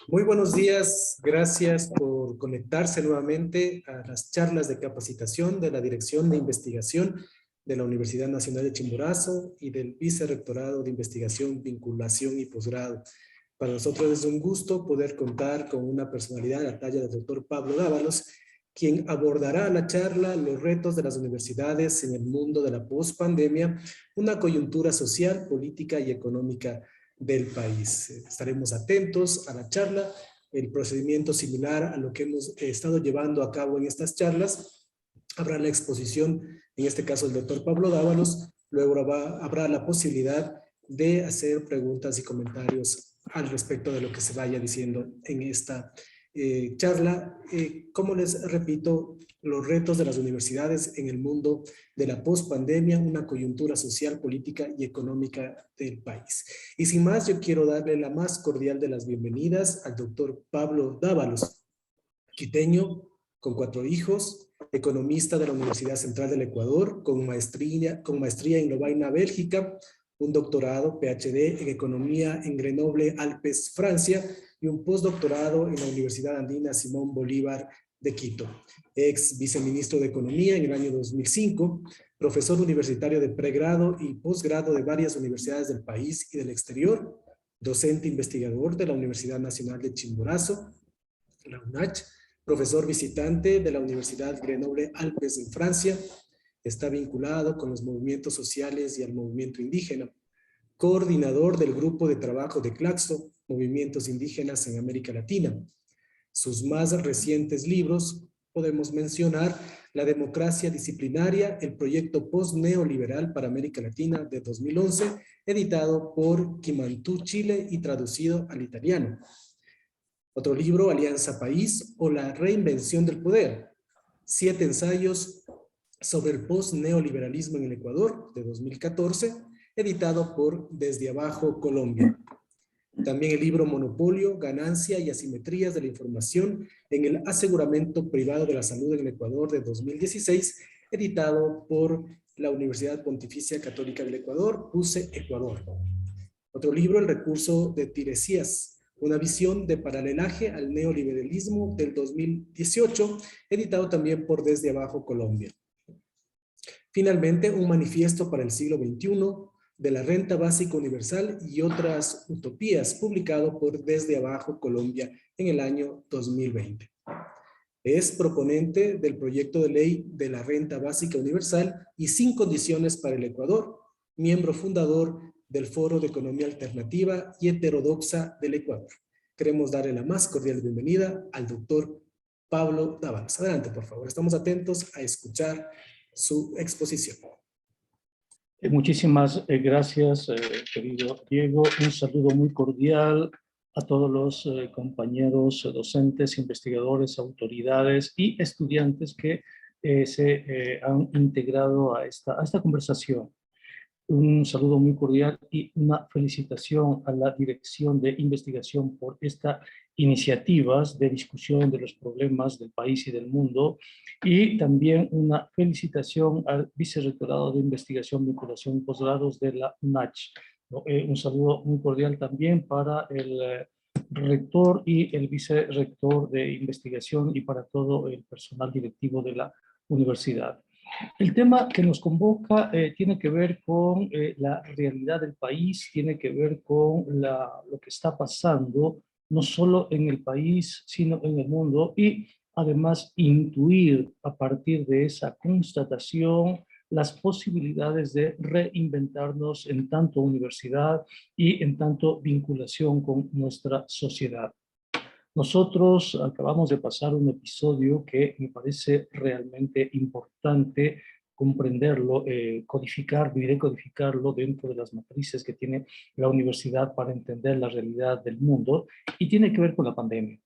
Muy buenos días, gracias por conectarse nuevamente a las charlas de capacitación de la Dirección de Investigación de la Universidad Nacional de Chimborazo y del Vicerrectorado de Investigación, Vinculación y Posgrado. Para nosotros es un gusto poder contar con una personalidad de la talla del doctor Pablo Dávalos, quien abordará la charla Los retos de las universidades en el mundo de la pospandemia, una coyuntura social, política y económica del país. Estaremos atentos a la charla, el procedimiento similar a lo que hemos estado llevando a cabo en estas charlas. Habrá la exposición, en este caso el doctor Pablo Dávalos, luego habrá la posibilidad de hacer preguntas y comentarios al respecto de lo que se vaya diciendo en esta charla. Como les repito, los retos de las universidades en el mundo de la pospandemia, una coyuntura social, política y económica del país. Y sin más, yo quiero darle la más cordial de las bienvenidas al doctor Pablo Dávalos, quiteño, con 4 hijos, economista de la Universidad Central del Ecuador, con maestría en Lovaina, Bélgica, un doctorado, PhD, en Economía en Grenoble, Alpes, Francia, y un postdoctorado en la Universidad Andina Simón Bolívar de Quito. Ex viceministro de Economía en el año 2005, profesor universitario de pregrado y posgrado de varias universidades del país y del exterior, docente investigador de la Universidad Nacional de Chimborazo, la UNACH, profesor visitante de la Universidad Grenoble Alpes en Francia, está vinculado con los movimientos sociales y al movimiento indígena, coordinador del grupo de trabajo de Claxo, Movimientos Indígenas en América Latina. Sus más recientes libros podemos mencionar La democracia disciplinaria, el proyecto post-neoliberal para América Latina de 2011, editado por Quimantú, Chile y traducido al italiano. Otro libro, Alianza País o la reinvención del poder. 7 ensayos sobre el post-neoliberalismo en el Ecuador de 2014, editado por Desde Abajo, Colombia. También el libro Monopolio, Ganancia y Asimetrías de la Información en el Aseguramiento Privado de la Salud en el Ecuador de 2016, editado por la Universidad Pontificia Católica del Ecuador, PUCE Ecuador. Otro libro, El recurso de Tiresias, una visión de paralelaje al neoliberalismo del 2018, editado también por Desde Abajo, Colombia. Finalmente, un manifiesto para el siglo XXI de la renta básica universal y otras utopías, publicado por Desde Abajo, Colombia, en el año 2020. Es proponente del proyecto de ley de la renta básica universal y sin condiciones para el Ecuador, miembro fundador del Foro de Economía Alternativa y Heterodoxa del Ecuador. Queremos darle la más cordial bienvenida al doctor Pablo Dávalos. Adelante, por favor. Estamos atentos a escuchar su exposición. Muchísimas gracias, querido Diego. Un saludo muy cordial a todos los compañeros docentes, investigadores, autoridades y estudiantes que se han integrado a esta conversación. Un saludo muy cordial y una felicitación a la Dirección de Investigación por estas iniciativas de discusión de los problemas del país y del mundo, y también una felicitación al Vicerrectorado de Investigación, Vinculación y Posgrados de la UNACH. Un saludo muy cordial también para el rector y el vicerrector de investigación y para todo el personal directivo de la universidad. El tema que nos convoca tiene que ver con la realidad del país, tiene que ver con lo que está pasando, no solo en el país, sino en el mundo, y además intuir a partir de esa constatación las posibilidades de reinventarnos en tanto universidad y en tanto vinculación con nuestra sociedad. Nosotros acabamos de pasar un episodio que me parece realmente importante comprenderlo, codificarlo dentro de las matrices que tiene la universidad para entender la realidad del mundo, y tiene que ver con la pandemia.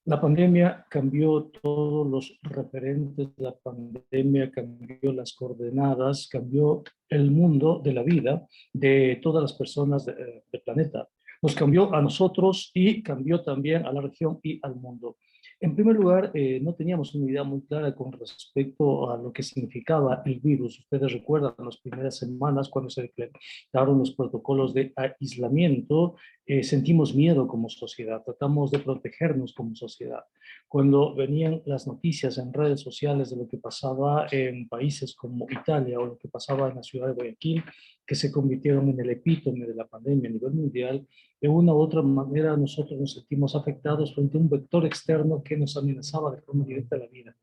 La pandemia cambió todos los referentes, la pandemia cambió las coordenadas, cambió el mundo de la vida de todas las personas del planeta. Nos cambió a nosotros y cambió también a la región y al mundo. En primer lugar, no teníamos una idea muy clara con respecto a lo que significaba el virus. Ustedes recuerdan las primeras semanas cuando se decretaron los protocolos de aislamiento, sentimos miedo como sociedad, tratamos de protegernos como sociedad. Cuando venían las noticias en redes sociales de lo que pasaba en países como Italia o lo que pasaba en la ciudad de Guayaquil, que se convirtieron en el epítome de la pandemia a nivel mundial, de una u otra manera nosotros nos sentimos afectados frente a un vector externo que nos amenazaba de forma directa la vida.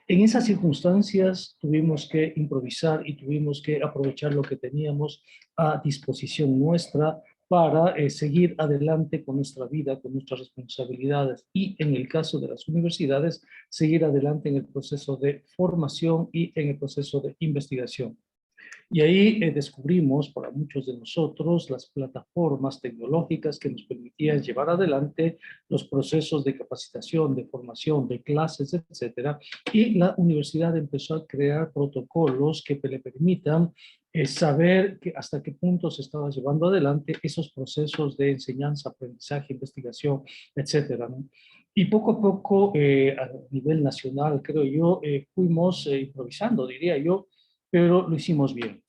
En esas circunstancias tuvimos que improvisar y tuvimos que aprovechar lo que teníamos a disposición nuestra para seguir adelante con nuestra vida, con nuestras responsabilidades y en el caso de las universidades, seguir adelante en el proceso de formación y en el proceso de investigación. Y ahí descubrimos para muchos de nosotros las plataformas tecnológicas que nos permitían llevar adelante los procesos de capacitación, de formación, de clases, etcétera. Y la universidad empezó a crear protocolos que le permitan saber hasta qué punto se estaba llevando adelante esos procesos de enseñanza, aprendizaje, investigación, etcétera, ¿no? Y poco a poco, a nivel nacional, creo yo, fuimos improvisando, diría yo, pero lo hicimos bien.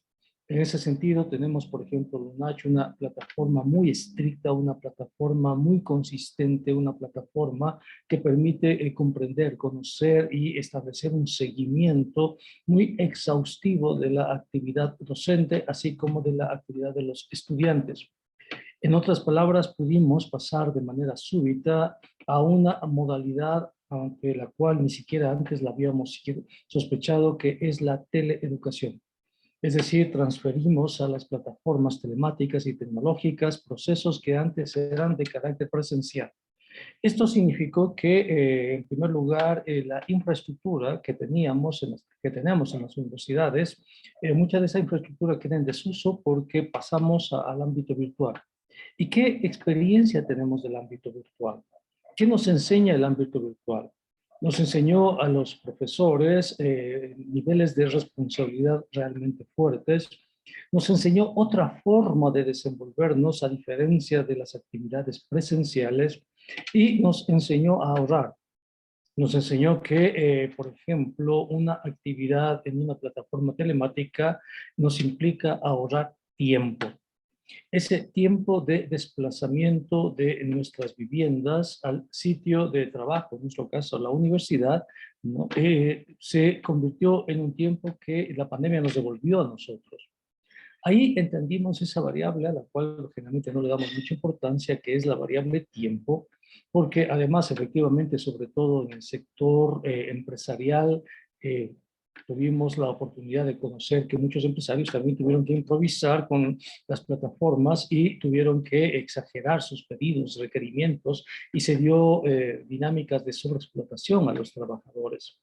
En ese sentido, tenemos, por ejemplo, Lunach, una plataforma muy estricta, una plataforma muy consistente, una plataforma que permite comprender, conocer y establecer un seguimiento muy exhaustivo de la actividad docente, así como de la actividad de los estudiantes. En otras palabras, pudimos pasar de manera súbita a una modalidad ante la cual ni siquiera antes la habíamos sospechado, que es la teleeducación. Es decir, transferimos a las plataformas telemáticas y tecnológicas procesos que antes eran de carácter presencial. Esto significó que, en primer lugar, la infraestructura que tenemos en las universidades, mucha de esa infraestructura queda en desuso porque pasamos al ámbito virtual. ¿Y qué experiencia tenemos del ámbito virtual? ¿Qué nos enseña el ámbito virtual? Nos enseñó a los profesores niveles de responsabilidad realmente fuertes. Nos enseñó otra forma de desenvolvernos a diferencia de las actividades presenciales y nos enseñó a ahorrar. Nos enseñó que, por ejemplo, una actividad en una plataforma telemática nos implica ahorrar tiempo. Ese tiempo de desplazamiento de nuestras viviendas al sitio de trabajo, en nuestro caso la universidad, ¿no? Se convirtió en un tiempo que la pandemia nos devolvió a nosotros. Ahí entendimos esa variable a la cual generalmente no le damos mucha importancia, que es la variable tiempo, porque además efectivamente, sobre todo en el sector empresarial, eh, tuvimos la oportunidad de conocer que muchos empresarios también tuvieron que improvisar con las plataformas y tuvieron que exagerar sus pedidos, requerimientos, y se dio dinámicas de sobreexplotación a los trabajadores.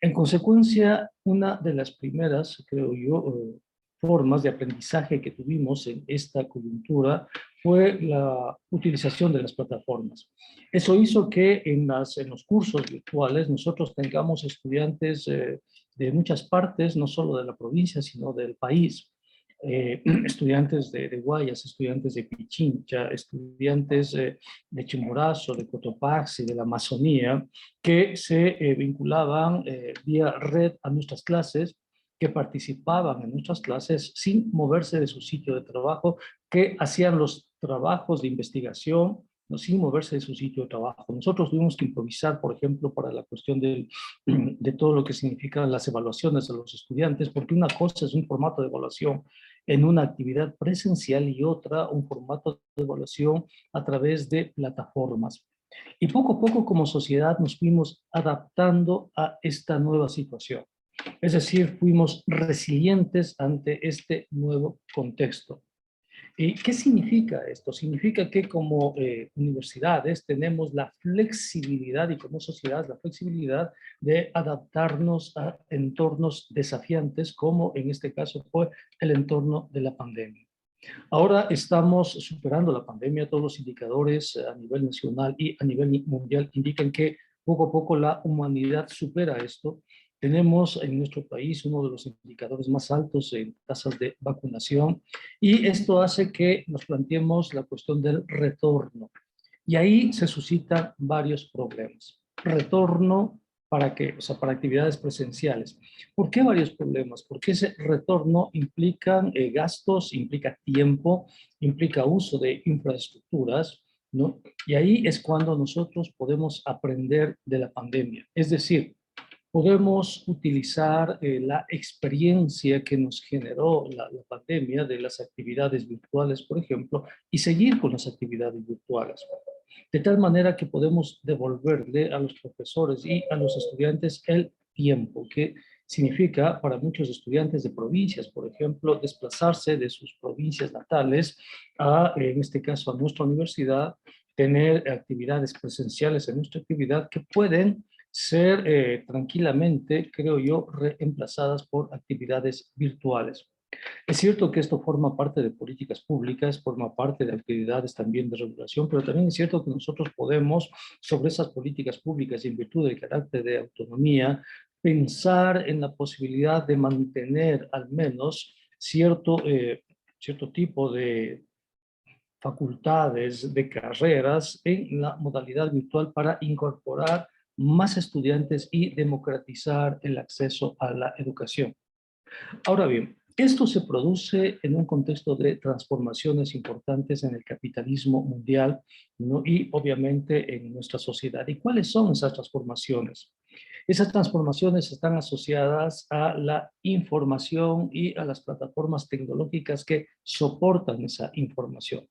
En consecuencia, una de las primeras, creo yo, formas de aprendizaje que tuvimos en esta coyuntura fue la utilización de las plataformas. Eso hizo que en los cursos virtuales nosotros tengamos estudiantes de muchas partes, no solo de la provincia, sino del país. Estudiantes de Guayas, estudiantes de Pichincha, estudiantes de Chimborazo, de Cotopaxi, de la Amazonía, que se vinculaban vía red a nuestras clases, que participaban en nuestras clases sin moverse de su sitio de trabajo, que hacían los trabajos de investigación, ¿no?, sin moverse de su sitio de trabajo. Nosotros tuvimos que improvisar, por ejemplo, para la cuestión de todo lo que significan las evaluaciones de los estudiantes, porque una cosa es un formato de evaluación en una actividad presencial y otra un formato de evaluación a través de plataformas. Y poco a poco como sociedad nos fuimos adaptando a esta nueva situación. Es decir, fuimos resilientes ante este nuevo contexto. ¿Y qué significa esto? Significa que como universidades tenemos la flexibilidad y como sociedad la flexibilidad de adaptarnos a entornos desafiantes, como en este caso fue el entorno de la pandemia. Ahora estamos superando la pandemia, todos los indicadores a nivel nacional y a nivel mundial indican que poco a poco la humanidad supera esto. Tenemos en nuestro país uno de los indicadores más altos en tasas de vacunación y esto hace que nos planteemos la cuestión del retorno. Y ahí se suscitan varios problemas. retorno para actividades presenciales. ¿Por qué varios problemas? Porque ese retorno implica gastos, implica tiempo, implica uso de infraestructuras, ¿no? Y ahí es cuando nosotros podemos aprender de la pandemia. Es decir, podemos utilizar la experiencia que nos generó la pandemia de las actividades virtuales, por ejemplo, y seguir con las actividades virtuales. De tal manera que podemos devolverle a los profesores y a los estudiantes el tiempo, que significa para muchos estudiantes de provincias, por ejemplo, desplazarse de sus provincias natales a, en este caso, a nuestra universidad, tener actividades presenciales en nuestra actividad que pueden ser tranquilamente, creo yo, reemplazadas por actividades virtuales. Es cierto que esto forma parte de políticas públicas, forma parte de actividades también de regulación, pero también es cierto que nosotros podemos, sobre esas políticas públicas y en virtud del carácter de autonomía, pensar en la posibilidad de mantener al menos cierto tipo de facultades, de carreras en la modalidad virtual para incorporar más estudiantes y democratizar el acceso a la educación. Ahora bien, esto se produce en un contexto de transformaciones importantes en el capitalismo mundial, ¿no? Y obviamente en nuestra sociedad. ¿Y cuáles son esas transformaciones? Esas transformaciones están asociadas a la información y a las plataformas tecnológicas que soportan esa información.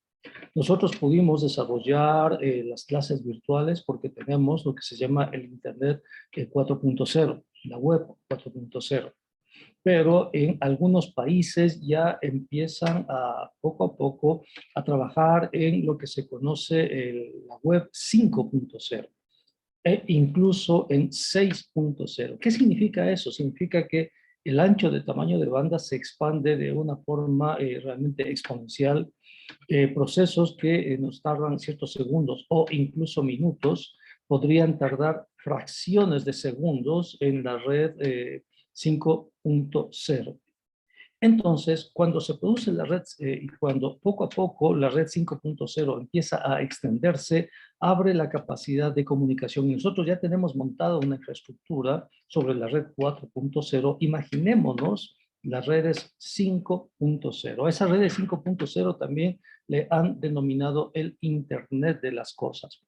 Nosotros pudimos desarrollar las clases virtuales porque tenemos lo que se llama el Internet 4.0, la web 4.0. Pero en algunos países ya empiezan a poco a poco a trabajar en lo que se conoce la web 5.0 e incluso en 6.0. ¿Qué significa eso? Significa que el ancho de tamaño de banda se expande de una forma realmente exponencial. Procesos que nos tardan ciertos segundos o incluso minutos podrían tardar fracciones de segundos en la red 5.0. Entonces, cuando se produce la red y cuando poco a poco la red 5.0 empieza a extenderse, abre la capacidad de comunicación. Y nosotros ya tenemos montada una infraestructura sobre la red 4.0. Imaginémonos las redes 5.0. A esas redes 5.0 también le han denominado el Internet de las cosas,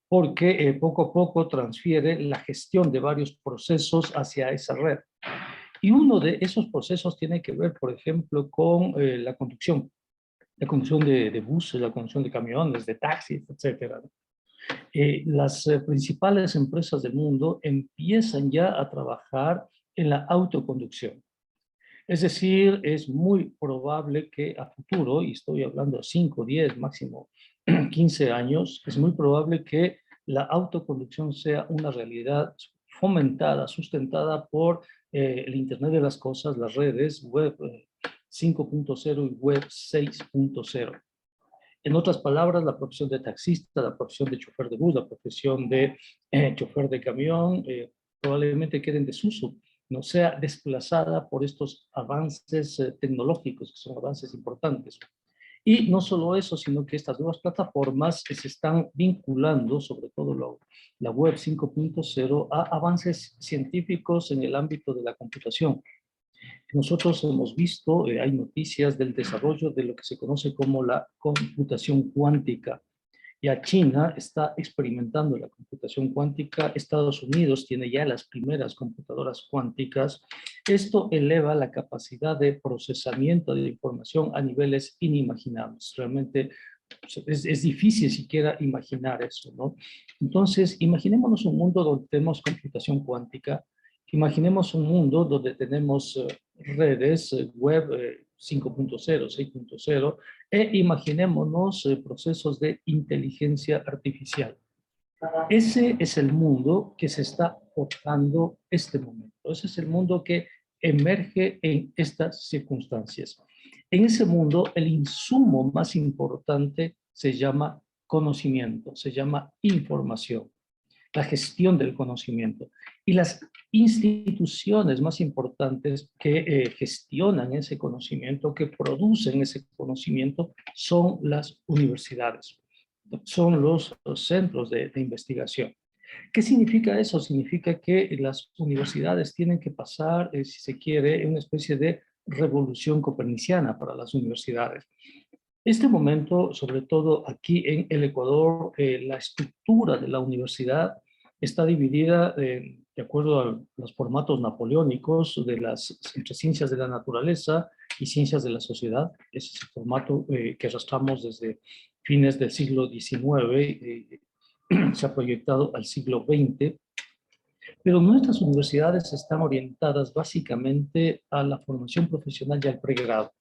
porque poco a poco transfiere la gestión de varios procesos hacia esa red. Y uno de esos procesos tiene que ver, por ejemplo, con la conducción de buses, la conducción de camiones, de taxis, etcétera. Las principales empresas del mundo empiezan ya a trabajar en la autoconducción. Es decir, es muy probable que a futuro, y estoy hablando de 5, 10, máximo 15 años, es muy probable que la autoconducción sea una realidad fomentada, sustentada por el Internet de las cosas, las redes, web 5.0 y web 6.0. En otras palabras, la profesión de taxista, la profesión de chofer de bus, la profesión de chofer de camión, probablemente quede en desuso, no sea desplazada por estos avances tecnológicos, que son avances importantes. Y no solo eso, sino que estas nuevas plataformas se están vinculando, sobre todo la web 5.0, a avances científicos en el ámbito de la computación. Nosotros hemos visto, hay noticias del desarrollo de lo que se conoce como la computación cuántica. Ya China está experimentando la computación cuántica, Estados Unidos tiene ya las primeras computadoras cuánticas. Esto eleva la capacidad de procesamiento de información a niveles inimaginables. Realmente es difícil siquiera imaginar eso, ¿no? Entonces, imaginémonos un mundo donde tenemos computación cuántica, imaginemos un mundo donde tenemos redes web 5.0, 6.0, e imaginémonos procesos de inteligencia artificial. Ese es el mundo que se está forjando este momento. Ese es el mundo que emerge en estas circunstancias. En ese mundo, el insumo más importante se llama conocimiento, se llama información, la gestión del conocimiento. Y las instituciones más importantes que gestionan ese conocimiento, que producen ese conocimiento, son las universidades, son los centros de investigación. ¿Qué significa eso? Significa que las universidades tienen que pasar, si se quiere, una especie de revolución coperniciana para las universidades. Este momento, sobre todo aquí en el Ecuador, la estructura de la universidad está dividida de acuerdo a los formatos napoleónicos de entre ciencias de la naturaleza y ciencias de la sociedad. Ese es el formato que arrastramos desde fines del siglo XIX, se ha proyectado al siglo XX, pero nuestras universidades están orientadas básicamente a la formación profesional y al pregrado.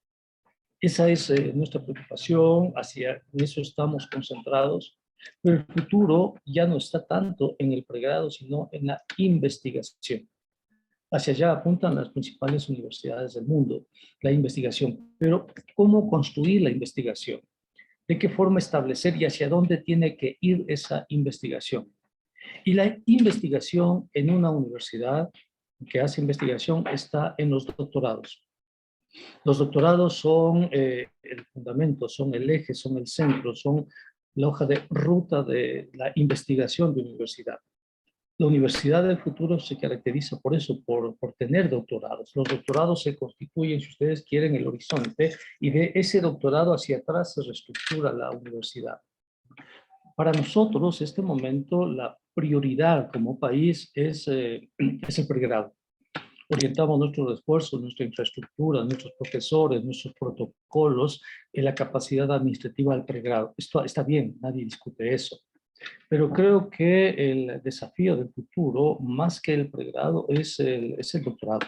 Esa es nuestra preocupación, en eso estamos concentrados, pero el futuro ya no está tanto en el pregrado, sino en la investigación. Hacia allá apuntan las principales universidades del mundo, la investigación. Pero, ¿cómo construir la investigación? ¿De qué forma establecer y hacia dónde tiene que ir esa investigación? Y la investigación en una universidad que hace investigación está en los doctorados. Los doctorados son el fundamento, son el eje, son el centro, son la hoja de ruta de la investigación de universidad. La universidad del futuro se caracteriza por eso, por tener doctorados. Los doctorados se constituyen, si ustedes quieren, el horizonte, y de ese doctorado hacia atrás se reestructura la universidad. Para nosotros, este momento, la prioridad como país es el pregrado. Orientamos nuestros esfuerzos, nuestra infraestructura, nuestros profesores, nuestros protocolos en la capacidad administrativa del pregrado. Esto está bien, nadie discute eso. Pero creo que el desafío del futuro, más que el pregrado, es el doctorado.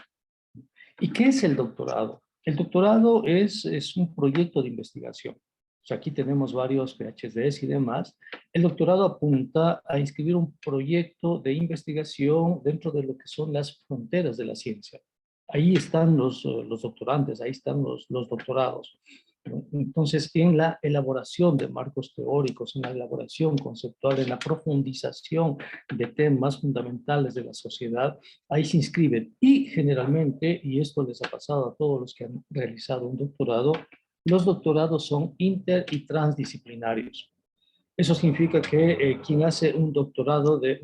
¿Y qué es el doctorado? El doctorado es un proyecto de investigación. O sea, aquí tenemos varios PhDs y demás. El doctorado apunta a inscribir un proyecto de investigación dentro de lo que son las fronteras de la ciencia. Ahí están los doctorantes, ahí están los doctorados. Entonces, en la elaboración de marcos teóricos, en la elaboración conceptual, en la profundización de temas fundamentales de la sociedad, ahí se inscriben. Y generalmente, y esto les ha pasado a todos los que han realizado un doctorado, los doctorados son inter y transdisciplinarios. Eso significa que quien hace un doctorado de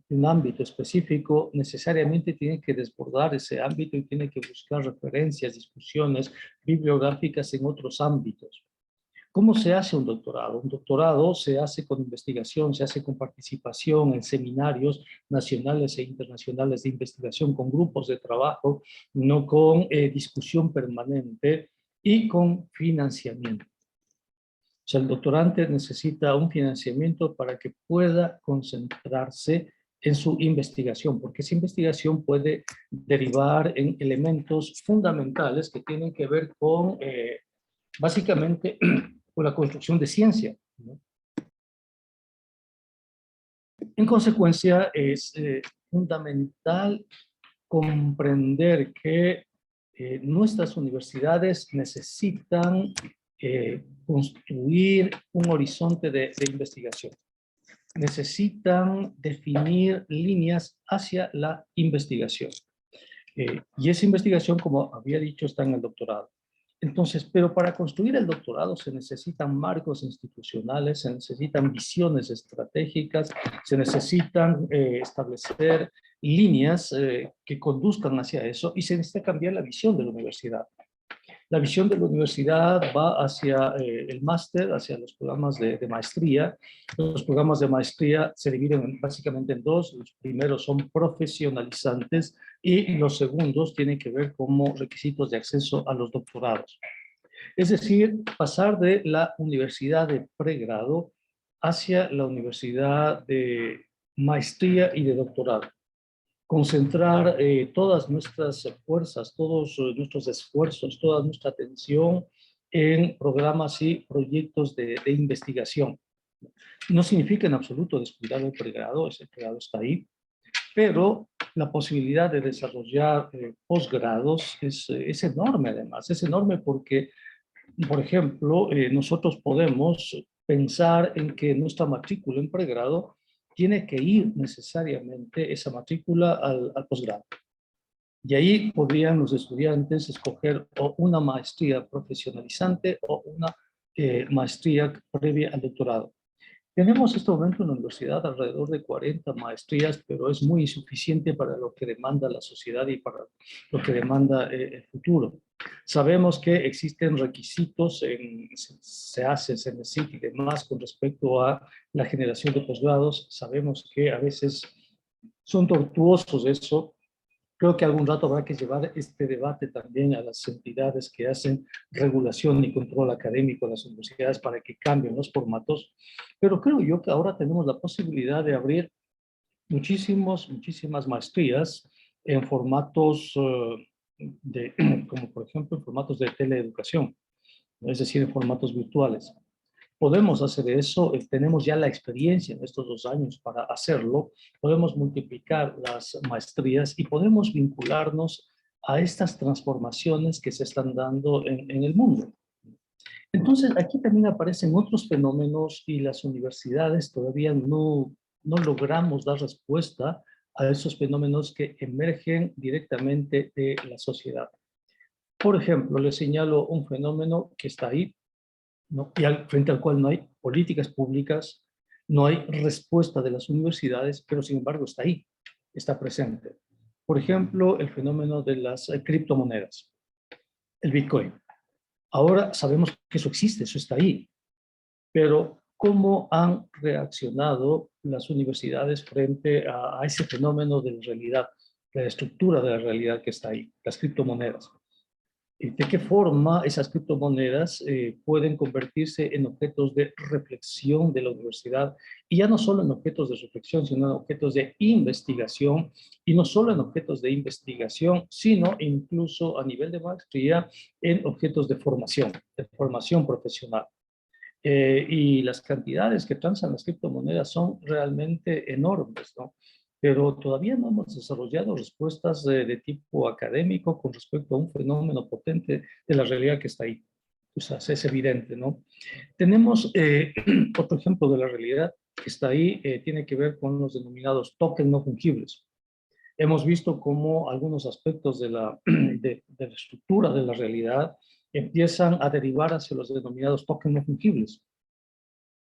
un ámbito específico necesariamente tiene que desbordar ese ámbito y tiene que buscar referencias, discusiones bibliográficas en otros ámbitos. ¿Cómo se hace un doctorado? Un doctorado se hace con investigación, se hace con participación en seminarios nacionales e internacionales de investigación, con grupos de trabajo, no con discusión permanente y con financiamiento. O sea, el doctorante necesita un financiamiento para que pueda concentrarse en su investigación, porque esa investigación puede derivar en elementos fundamentales que tienen que ver con, básicamente, con la construcción de ciencia, ¿no? En consecuencia, es fundamental comprender que nuestras universidades necesitan construir un horizonte de investigación. Necesitan definir líneas hacia la investigación. Y esa investigación, como había dicho, está en el doctorado. Entonces, pero para construir el doctorado se necesitan marcos institucionales, se necesitan visiones estratégicas, se necesitan establecer líneas que conduzcan hacia eso y se necesita cambiar la visión de la universidad. La visión de la universidad va hacia el máster, hacia los programas de maestría. Los programas de maestría se dividen básicamente en dos. Los primeros son profesionalizantes y los segundos tienen que ver como requisitos de acceso a los doctorados. Es decir, pasar de la universidad de pregrado hacia la universidad de maestría y de doctorado. Concentrar todas nuestras fuerzas, todos nuestros esfuerzos, toda nuestra atención en programas y proyectos de investigación. No significa en absoluto descuidar el pregrado, ese pregrado está ahí, pero la posibilidad de desarrollar posgrados es enorme además, es enorme porque, por ejemplo, nosotros podemos pensar en que nuestra matrícula en pregrado tiene que ir necesariamente esa matrícula al posgrado. Y ahí podrían los estudiantes escoger o una maestría profesionalizante o una maestría previa al doctorado. Tenemos en este momento en la universidad alrededor de 40 maestrías, pero es muy insuficiente para lo que demanda la sociedad y para lo que demanda el futuro. Sabemos que existen requisitos, se necesita y demás con respecto a la generación de posgrados. Sabemos que a veces son tortuosos eso. Creo que algún rato habrá que llevar este debate también a las entidades que hacen regulación y control académico de las universidades para que cambien los formatos. Pero creo yo que ahora tenemos la posibilidad de abrir muchísimas maestrías en formatos, como por ejemplo en formatos de teleeducación, es decir, en formatos virtuales. Podemos hacer eso, tenemos ya la experiencia en estos 2 años para hacerlo, podemos multiplicar las maestrías y podemos vincularnos a estas transformaciones que se están dando en el mundo. Entonces, aquí también aparecen otros fenómenos y las universidades todavía no logramos dar respuesta a esos fenómenos que emergen directamente de la sociedad. Por ejemplo, les señalo un fenómeno que está ahí, ¿no? Frente al cual no hay políticas públicas, no hay respuesta de las universidades, pero sin embargo está ahí, está presente. Por ejemplo, el fenómeno de las criptomonedas, el Bitcoin. Ahora sabemos que eso existe, eso está ahí, pero ¿cómo han reaccionado las universidades frente a ese fenómeno de la realidad, de la estructura de la realidad que está ahí, las criptomonedas? ¿De qué forma esas criptomonedas pueden convertirse en objetos de reflexión de la universidad? Y ya no solo en objetos de reflexión, sino en objetos de investigación, y no solo en objetos de investigación, sino incluso a nivel de maestría en objetos de formación profesional. Y las cantidades que transan las criptomonedas son realmente enormes, ¿no? Pero todavía no hemos desarrollado respuestas de tipo académico con respecto a un fenómeno potente de la realidad que está ahí. O sea, es evidente, ¿no? Tenemos otro ejemplo de la realidad que está ahí, tiene que ver con los denominados tokens no fungibles. Hemos visto cómo algunos aspectos de la estructura de la realidad empiezan a derivar hacia los denominados tokens no fungibles.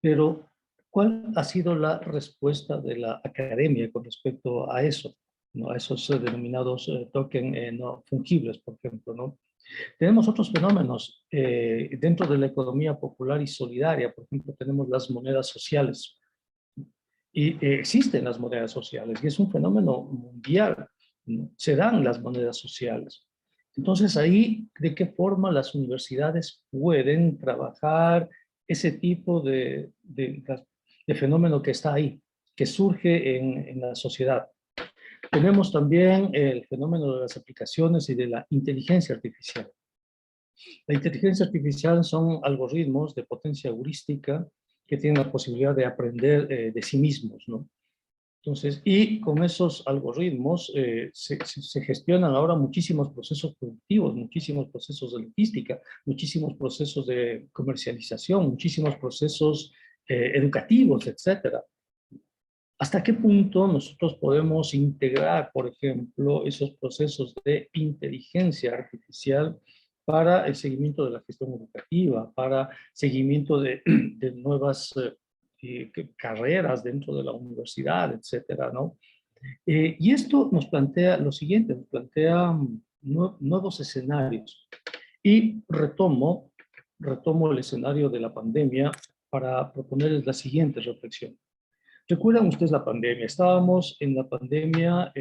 Pero, ¿cuál ha sido la respuesta de la academia con respecto a eso? ¿No? A esos denominados tokens no fungibles, por ejemplo, ¿no? Tenemos otros fenómenos dentro de la economía popular y solidaria. Por ejemplo, tenemos las monedas sociales. Y existen las monedas sociales y es un fenómeno mundial, ¿no? Se dan las monedas sociales. Entonces ahí, ¿de qué forma las universidades pueden trabajar ese tipo de fenómeno que está ahí, que surge en la sociedad? Tenemos también el fenómeno de las aplicaciones y de la inteligencia artificial. La inteligencia artificial son algoritmos de potencia heurística que tienen la posibilidad de aprender de sí mismos, ¿no? Entonces, y con esos algoritmos se gestionan ahora muchísimos procesos productivos, muchísimos procesos de logística, muchísimos procesos de comercialización, muchísimos procesos educativos, etcétera. ¿Hasta qué punto nosotros podemos integrar, por ejemplo, esos procesos de inteligencia artificial para el seguimiento de la gestión educativa, para seguimiento de nuevas carreras dentro de la universidad, etcétera, ¿no? Y esto nos plantea lo siguiente, nos plantea nuevos escenarios. Y retomo el escenario de la pandemia para proponerles la siguiente reflexión. ¿Recuerdan ustedes la pandemia? Estábamos en la pandemia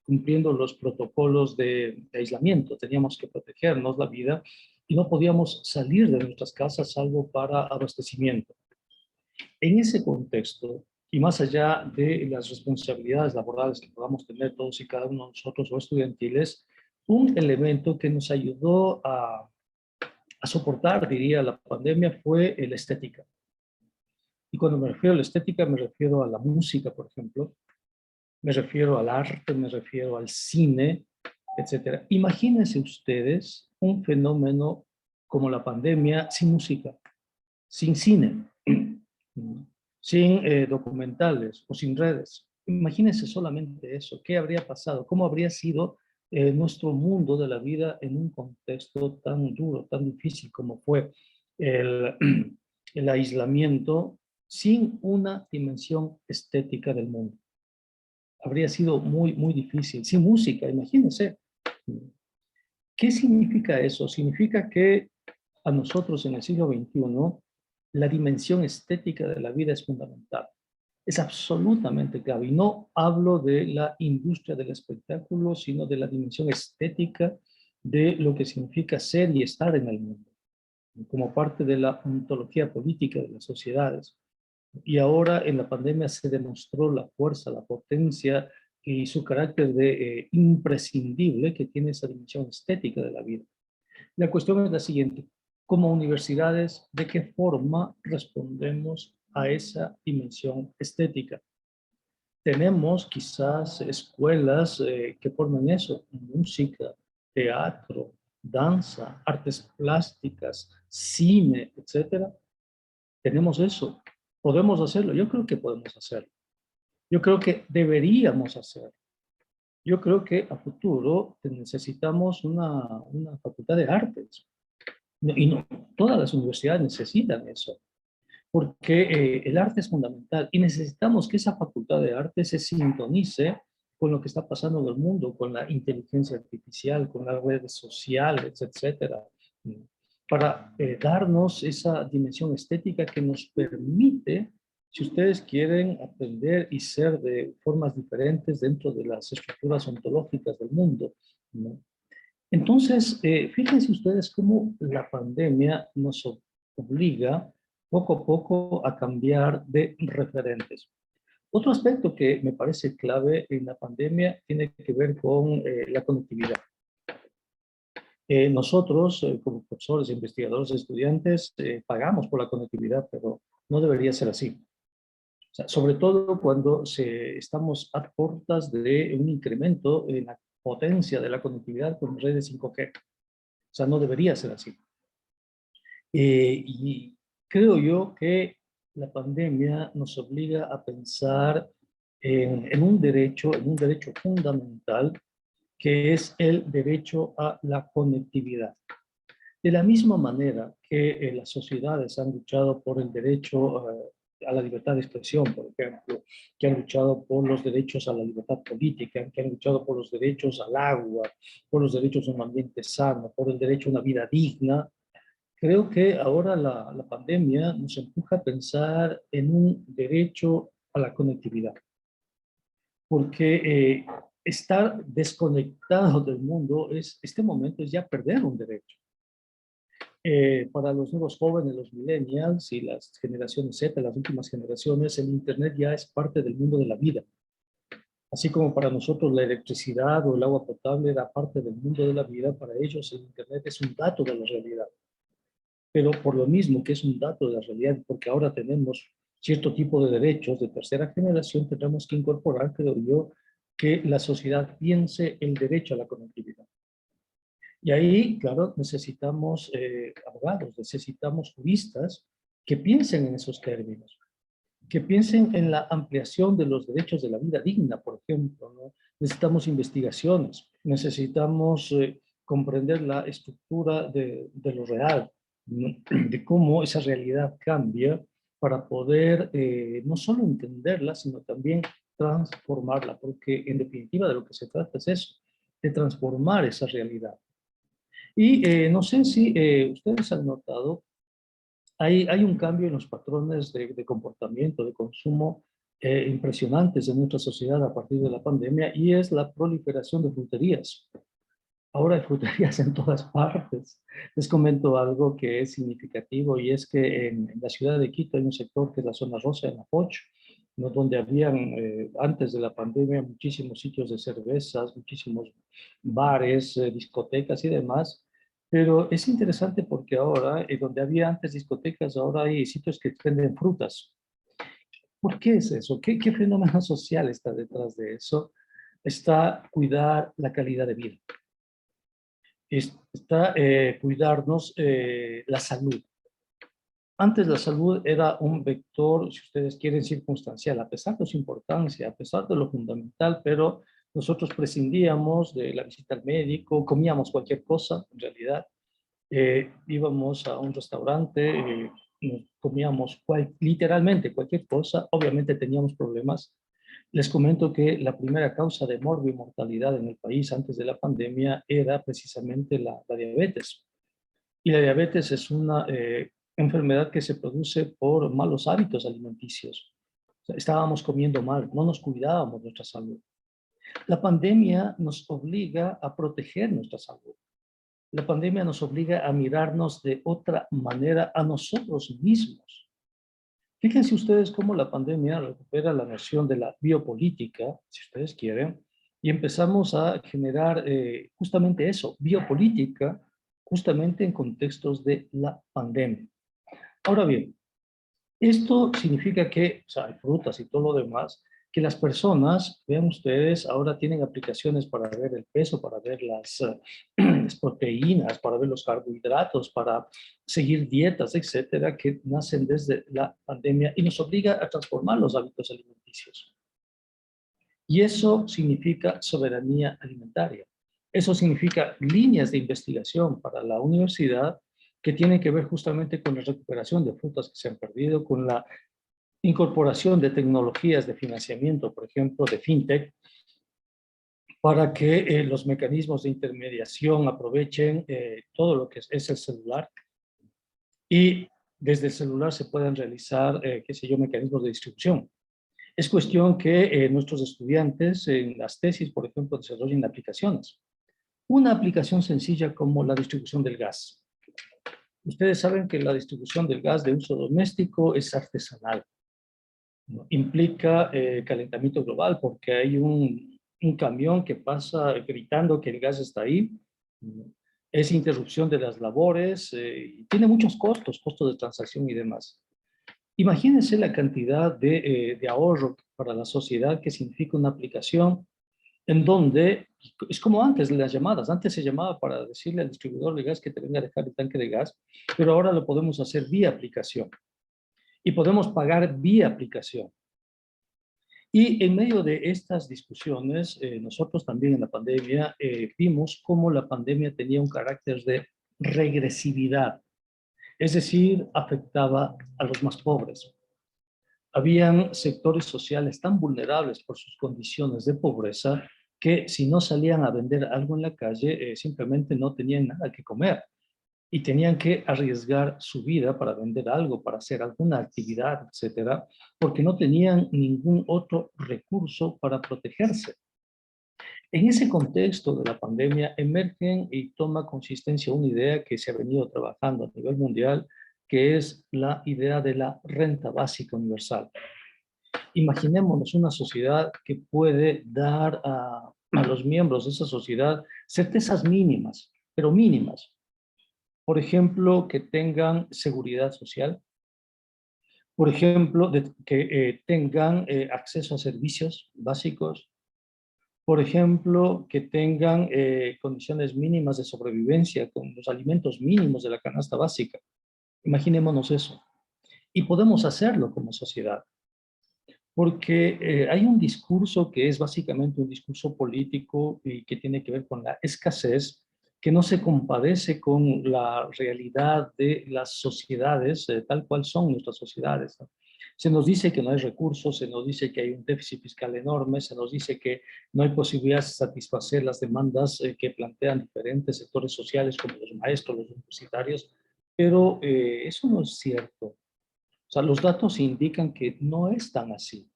cumpliendo los protocolos de aislamiento. Teníamos que protegernos la vida y no podíamos salir de nuestras casas salvo para abastecimiento. En ese contexto, y más allá de las responsabilidades laborales que podamos tener todos y cada uno de nosotros o estudiantiles, un elemento que nos ayudó a soportar, diría, la pandemia fue la estética. Y cuando me refiero a la estética, me refiero a la música, por ejemplo, me refiero al arte, me refiero al cine, etcétera. Imagínense ustedes un fenómeno como la pandemia sin música, sin cine, sin documentales o sin redes. Imagínense solamente eso. ¿Qué habría pasado? ¿Cómo habría sido nuestro mundo de la vida en un contexto tan duro, tan difícil como fue el, el aislamiento sin una dimensión estética del mundo. Habría sido muy, muy difícil. Sin música, imagínense. ¿Qué significa eso? Significa que a nosotros en el siglo XXI la dimensión estética de la vida es fundamental. Es absolutamente clave. Y no hablo de la industria del espectáculo, sino de la dimensión estética de lo que significa ser y estar en el mundo, como parte de la ontología política de las sociedades. Y ahora en la pandemia se demostró la fuerza, la potencia y su carácter de imprescindible que tiene esa dimensión estética de la vida. La cuestión es la siguiente: como universidades, ¿de qué forma respondemos a esa dimensión estética? Tenemos quizás escuelas que forman eso: música, teatro, danza, artes plásticas, cine, etcétera. Tenemos eso. ¿Podemos hacerlo? Yo creo que podemos hacerlo. Yo creo que deberíamos hacerlo. Yo creo que a futuro necesitamos una facultad de artes. Y no, todas las universidades necesitan eso, porque el arte es fundamental y necesitamos que esa facultad de arte se sintonice con lo que está pasando en el mundo, con la inteligencia artificial, con las redes sociales, etcétera, para darnos esa dimensión estética que nos permite, si ustedes quieren aprender y ser de formas diferentes dentro de las estructuras ontológicas del mundo, ¿no? Entonces, fíjense ustedes cómo la pandemia nos obliga poco a poco a cambiar de referentes. Otro aspecto que me parece clave en la pandemia tiene que ver con la conectividad. Nosotros, como profesores, investigadores, estudiantes, pagamos por la conectividad, pero no debería ser así. O sea, sobre todo cuando estamos a puertas de un incremento en la potencia de la conectividad con redes 5G. O sea, no debería ser así. Y creo yo que la pandemia nos obliga a pensar en un derecho fundamental, que es el derecho a la conectividad. De la misma manera que las sociedades han luchado por el derecho a la libertad de expresión, por ejemplo, que han luchado por los derechos a la libertad política, que han luchado por los derechos al agua, por los derechos a un ambiente sano, por el derecho a una vida digna, creo que ahora la pandemia nos empuja a pensar en un derecho a la conectividad, porque estar desconectado del mundo este momento es ya perder un derecho. Para los nuevos jóvenes, los millennials y las generaciones Z, las últimas generaciones, el Internet ya es parte del mundo de la vida. Así como para nosotros la electricidad o el agua potable era parte del mundo de la vida, para ellos el Internet es un dato de la realidad. Pero por lo mismo que es un dato de la realidad, porque ahora tenemos cierto tipo de derechos de tercera generación, tenemos que incorporar, creo yo, que la sociedad piense el derecho a la conectividad. Y ahí, claro, necesitamos abogados, necesitamos juristas que piensen en esos términos, que piensen en la ampliación de los derechos de la vida digna, por ejemplo, ¿no? Necesitamos investigaciones, necesitamos comprender la estructura de lo real, ¿no? De cómo esa realidad cambia para poder no solo entenderla, sino también transformarla, porque en definitiva de lo que se trata es eso, de transformar esa realidad. Y no sé si ustedes han notado, hay un cambio en los patrones de comportamiento, de consumo impresionantes en nuestra sociedad a partir de la pandemia, y es la proliferación de fruterías. Ahora hay fruterías en todas partes. Les comento algo que es significativo, y es que en la ciudad de Quito hay un sector que es la zona rosa en Apocho, ¿no? Donde habían antes de la pandemia muchísimos sitios de cervezas, muchísimos bares, discotecas y demás. Pero es interesante porque ahora, donde había antes discotecas, ahora hay sitios que venden frutas. ¿Por qué es eso? ¿Qué fenómeno social está detrás de eso? Está cuidar la calidad de vida. Está cuidarnos la salud. Antes la salud era un vector, si ustedes quieren, circunstancial, a pesar de su importancia, a pesar de lo fundamental, pero nosotros prescindíamos de la visita al médico, comíamos cualquier cosa, en realidad. Íbamos a un restaurante, nos comíamos comíamos literalmente cualquier cosa, obviamente teníamos problemas. Les comento que la primera causa de morbimortalidad en el país antes de la pandemia era precisamente la diabetes. Y la diabetes es una enfermedad que se produce por malos hábitos alimenticios. O sea, estábamos comiendo mal, no nos cuidábamos nuestra salud. La pandemia nos obliga a proteger nuestra salud. La pandemia nos obliga a mirarnos de otra manera a nosotros mismos. Fíjense ustedes cómo la pandemia recupera la noción de la biopolítica, si ustedes quieren, y empezamos a generar justamente eso, biopolítica, justamente en contextos de la pandemia. Ahora bien, esto significa que, o sea, hay frutas y todo lo demás, que las personas, vean ustedes, ahora tienen aplicaciones para ver el peso, para ver las proteínas, para ver los carbohidratos, para seguir dietas, etcétera, que nacen desde la pandemia y nos obliga a transformar los hábitos alimenticios. Y eso significa soberanía alimentaria. Eso significa líneas de investigación para la universidad que tienen que ver justamente con la recuperación de frutas que se han perdido, con la incorporación de tecnologías de financiamiento, por ejemplo, de fintech, para que los mecanismos de intermediación aprovechen todo lo que es el celular y desde el celular se puedan realizar, qué sé yo, mecanismos de distribución. Es cuestión que nuestros estudiantes en las tesis, por ejemplo, desarrollen aplicaciones. Una aplicación sencilla como la distribución del gas. Ustedes saben que la distribución del gas de uso doméstico es artesanal. ¿No? Implica calentamiento global porque hay un camión que pasa gritando que el gas está ahí. ¿No? Es interrupción de las labores, tiene muchos costos, costos de transacción y demás. Imagínense la cantidad de ahorro para la sociedad que significa una aplicación en donde, es como antes de las llamadas, antes se llamaba para decirle al distribuidor de gas que te venga a dejar el tanque de gas, pero ahora lo podemos hacer vía aplicación y podemos pagar vía aplicación. Y en medio de estas discusiones, nosotros también en la pandemia vimos cómo la pandemia tenía un carácter de regresividad, es decir, afectaba a los más pobres. Habían sectores sociales tan vulnerables por sus condiciones de pobreza que si no salían a vender algo en la calle, simplemente no tenían nada que comer y tenían que arriesgar su vida para vender algo, para hacer alguna actividad, etcétera, porque no tenían ningún otro recurso para protegerse. En ese contexto de la pandemia emergen y toma consistencia una idea que se ha venido trabajando a nivel mundial, que es la idea de la renta básica universal. Imaginémonos una sociedad que puede dar a los miembros de esa sociedad certezas mínimas, pero mínimas. Por ejemplo, que tengan seguridad social. Por ejemplo, que tengan acceso a servicios básicos. Por ejemplo, que tengan condiciones mínimas de sobrevivencia con los alimentos mínimos de la canasta básica. Imaginémonos eso. Y podemos hacerlo como sociedad. Porque hay un discurso que es básicamente un discurso político y que tiene que ver con la escasez, que no se compadece con la realidad de las sociedades, tal cual son nuestras sociedades, ¿no? Se nos dice que no hay recursos, se nos dice que hay un déficit fiscal enorme, se nos dice que no hay posibilidad de satisfacer las demandas que plantean diferentes sectores sociales como los maestros, los universitarios, pero eso no es cierto. O sea, los datos indican que no es tan así,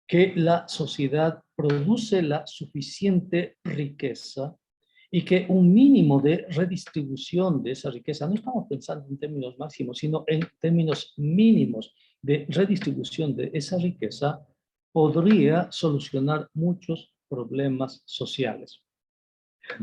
que la sociedad produce la suficiente riqueza y que un mínimo de redistribución de esa riqueza, no estamos pensando en términos máximos, sino en términos mínimos de redistribución de esa riqueza, podría solucionar muchos problemas sociales.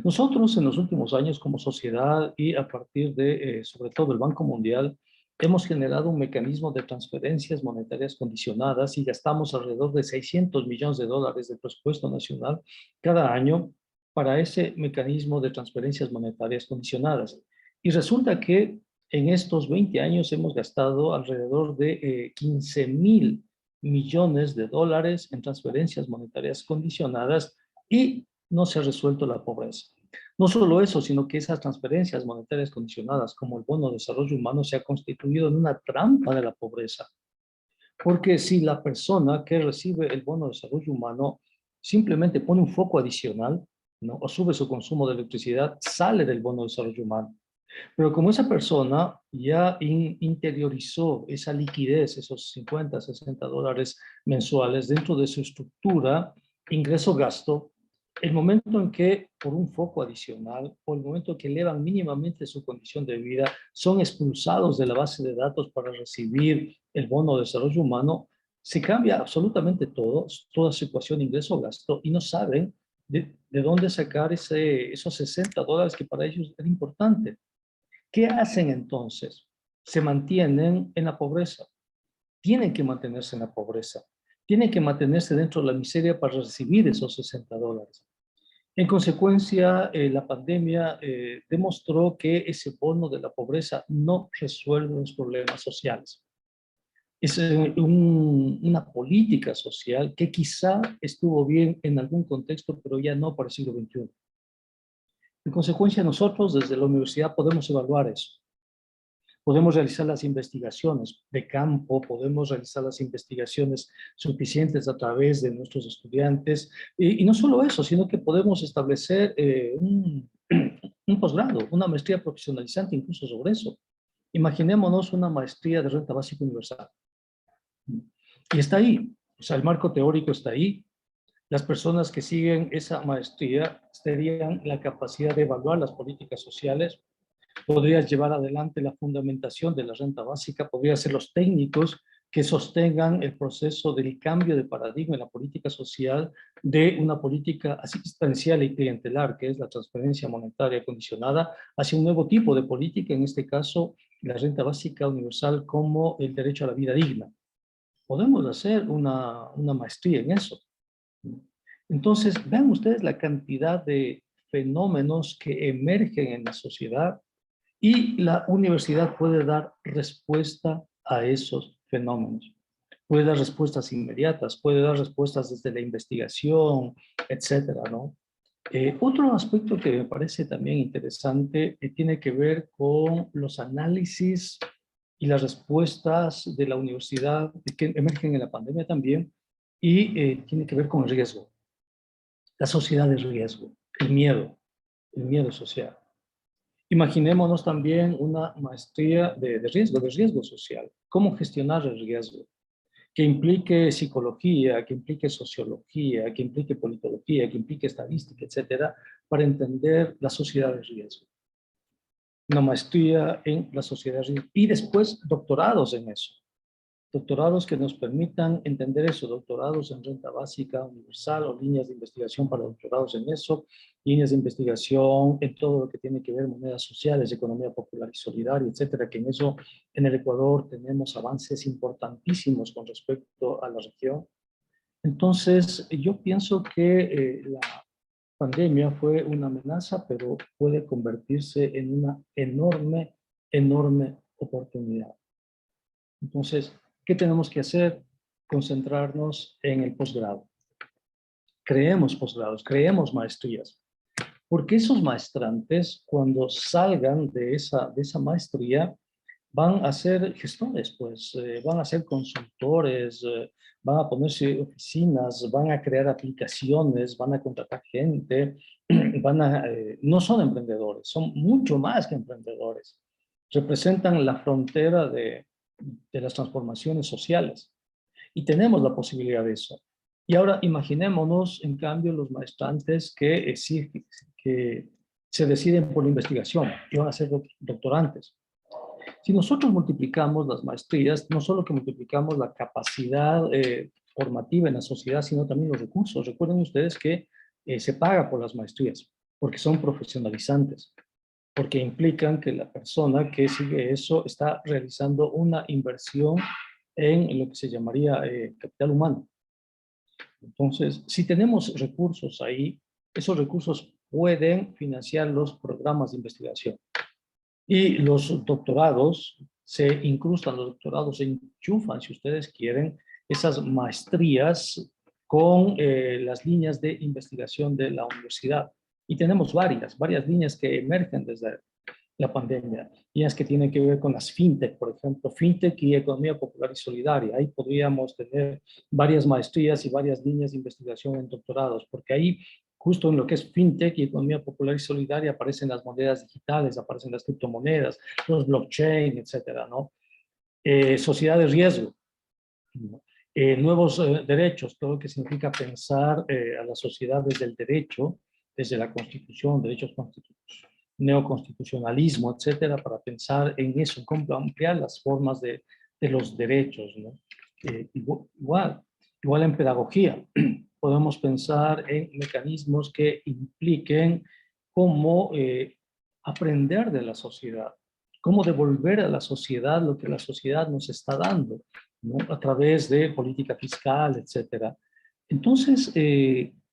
Nosotros en los últimos años como sociedad y a partir de, sobre todo, el Banco Mundial, hemos generado un mecanismo de transferencias monetarias condicionadas y gastamos alrededor de 600 millones de dólares del presupuesto nacional cada año para ese mecanismo de transferencias monetarias condicionadas. Y resulta que en estos 20 años hemos gastado alrededor de 15.000 millones de dólares en transferencias monetarias condicionadas y no se ha resuelto la pobreza. No solo eso, sino que esas transferencias monetarias condicionadas, como el bono de desarrollo humano, se ha constituido en una trampa de la pobreza. Porque si la persona que recibe el bono de desarrollo humano simplemente pone un foco adicional, ¿no? O sube su consumo de electricidad, sale del bono de desarrollo humano. Pero como esa persona ya interiorizó esa liquidez, esos 50, 60 dólares mensuales dentro de su estructura, ingreso-gasto, el momento en que por un foco adicional o el momento en que elevan mínimamente su condición de vida, son expulsados de la base de datos para recibir el bono de desarrollo humano, se cambia absolutamente todo, toda su ecuación ingreso-gasto y no saben de dónde sacar esos 60 dólares que para ellos era importante. ¿Qué hacen entonces? Se mantienen en la pobreza. Tienen que mantenerse en la pobreza. Tienen que mantenerse dentro de la miseria para recibir esos 60 dólares. En consecuencia, la pandemia demostró que ese bono de la pobreza no resuelve los problemas sociales. Es una política social que quizá estuvo bien en algún contexto, pero ya no para el siglo XXI. En consecuencia, nosotros desde la universidad podemos evaluar eso. Podemos realizar las investigaciones de campo, podemos realizar las investigaciones suficientes a través de nuestros estudiantes, y no solo eso, sino que podemos establecer un posgrado, una maestría profesionalizante incluso sobre eso. Imaginémonos una maestría de renta básica universal. Y está ahí, o sea, el marco teórico está ahí. Las personas que siguen esa maestría tendrían la capacidad de evaluar las políticas sociales, podrías llevar adelante la fundamentación de la renta básica, podría ser los técnicos que sostengan el proceso del cambio de paradigma en la política social de una política asistencial y clientelar, que es la transferencia monetaria condicionada, hacia un nuevo tipo de política, en este caso la renta básica universal como el derecho a la vida digna. Podemos hacer una maestría en eso. Entonces, vean ustedes la cantidad de fenómenos que emergen en la sociedad y la universidad puede dar respuesta a esos fenómenos. Puede dar respuestas inmediatas, puede dar respuestas desde la investigación, etcétera, ¿no? Otro aspecto que me parece también interesante tiene que ver con los análisis y las respuestas de la universidad que emergen en la pandemia también, y tiene que ver con el riesgo, la sociedad de riesgo, el miedo social. Imaginémonos también una maestría de riesgo social. ¿Cómo gestionar el riesgo? Que implique psicología, que implique sociología, que implique politología, que implique estadística, etcétera, para entender la sociedad de riesgo. Una maestría en la sociedad de riesgo y después doctorados en eso. Doctorados que nos permitan entender eso, doctorados en renta básica universal o líneas de investigación para doctorados en eso, líneas de investigación en todo lo que tiene que ver monedas sociales, economía popular y solidaria, etcétera, que en eso en el Ecuador tenemos avances importantísimos con respecto a la región. Entonces, yo pienso que la pandemia fue una amenaza, pero puede convertirse en una enorme oportunidad. Entonces, ¿qué tenemos que hacer? Concentrarnos en el posgrado. Creemos posgrados, creemos maestrías. Porque esos maestrantes, cuando salgan de esa maestría, van a ser gestores, pues van a ser consultores, van a ponerse oficinas, van a crear aplicaciones, van a contratar gente, no son emprendedores, son mucho más que emprendedores. Representan la frontera de las transformaciones sociales y tenemos la posibilidad de eso. Y ahora imaginémonos, en cambio, los maestrantes que se deciden por la investigación, que van a ser doctorantes. Si nosotros multiplicamos las maestrías, no solo que multiplicamos la capacidad formativa en la sociedad, sino también los recursos. Recuerden ustedes que se paga por las maestrías, porque son profesionalizantes, porque implican que la persona que sigue eso está realizando una inversión en lo que se llamaría capital humano. Entonces, si tenemos recursos ahí, esos recursos pueden financiar los programas de investigación. Y los doctorados, se incrustan los doctorados, se enchufan, si ustedes quieren, esas maestrías con las líneas de investigación de la universidad. Y tenemos varias líneas que emergen desde la pandemia, líneas que tienen que ver con las fintech, por ejemplo, fintech y economía popular y solidaria. Ahí podríamos tener varias maestrías y varias líneas de investigación en doctorados, porque ahí, justo en lo que es fintech y economía popular y solidaria, aparecen las monedas digitales, aparecen las criptomonedas, los blockchain, etcétera, ¿no? Sociedad de riesgo, ¿no? Nuevos derechos, todo lo que significa pensar a la sociedad desde el derecho, desde la Constitución, derechos constitucionales, neoconstitucionalismo, etcétera, para pensar en eso, cómo ampliar las formas de los derechos, ¿no? Igual en pedagogía, podemos pensar en mecanismos que impliquen cómo aprender de la sociedad, cómo devolver a la sociedad lo que la sociedad nos está dando, ¿no? A través de política fiscal, etcétera. Entonces,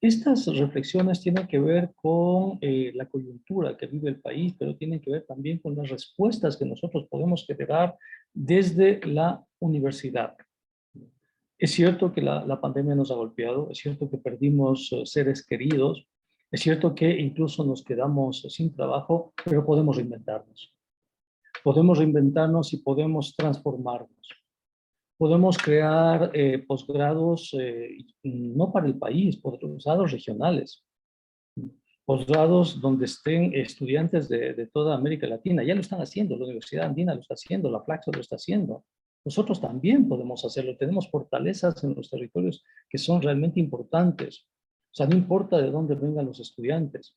estas reflexiones tienen que ver con la coyuntura que vive el país, pero tienen que ver también con las respuestas que nosotros podemos generar desde la universidad. Es cierto que la pandemia nos ha golpeado, es cierto que perdimos seres queridos, es cierto que incluso nos quedamos sin trabajo, pero podemos reinventarnos. Podemos reinventarnos y podemos transformarnos. Podemos crear posgrados, no para el país, posgrados regionales, posgrados donde estén estudiantes de toda América Latina. Ya lo están haciendo, la Universidad Andina lo está haciendo, la Flaxo lo está haciendo. Nosotros también podemos hacerlo. Tenemos fortalezas en los territorios que son realmente importantes. O sea, no importa de dónde vengan los estudiantes.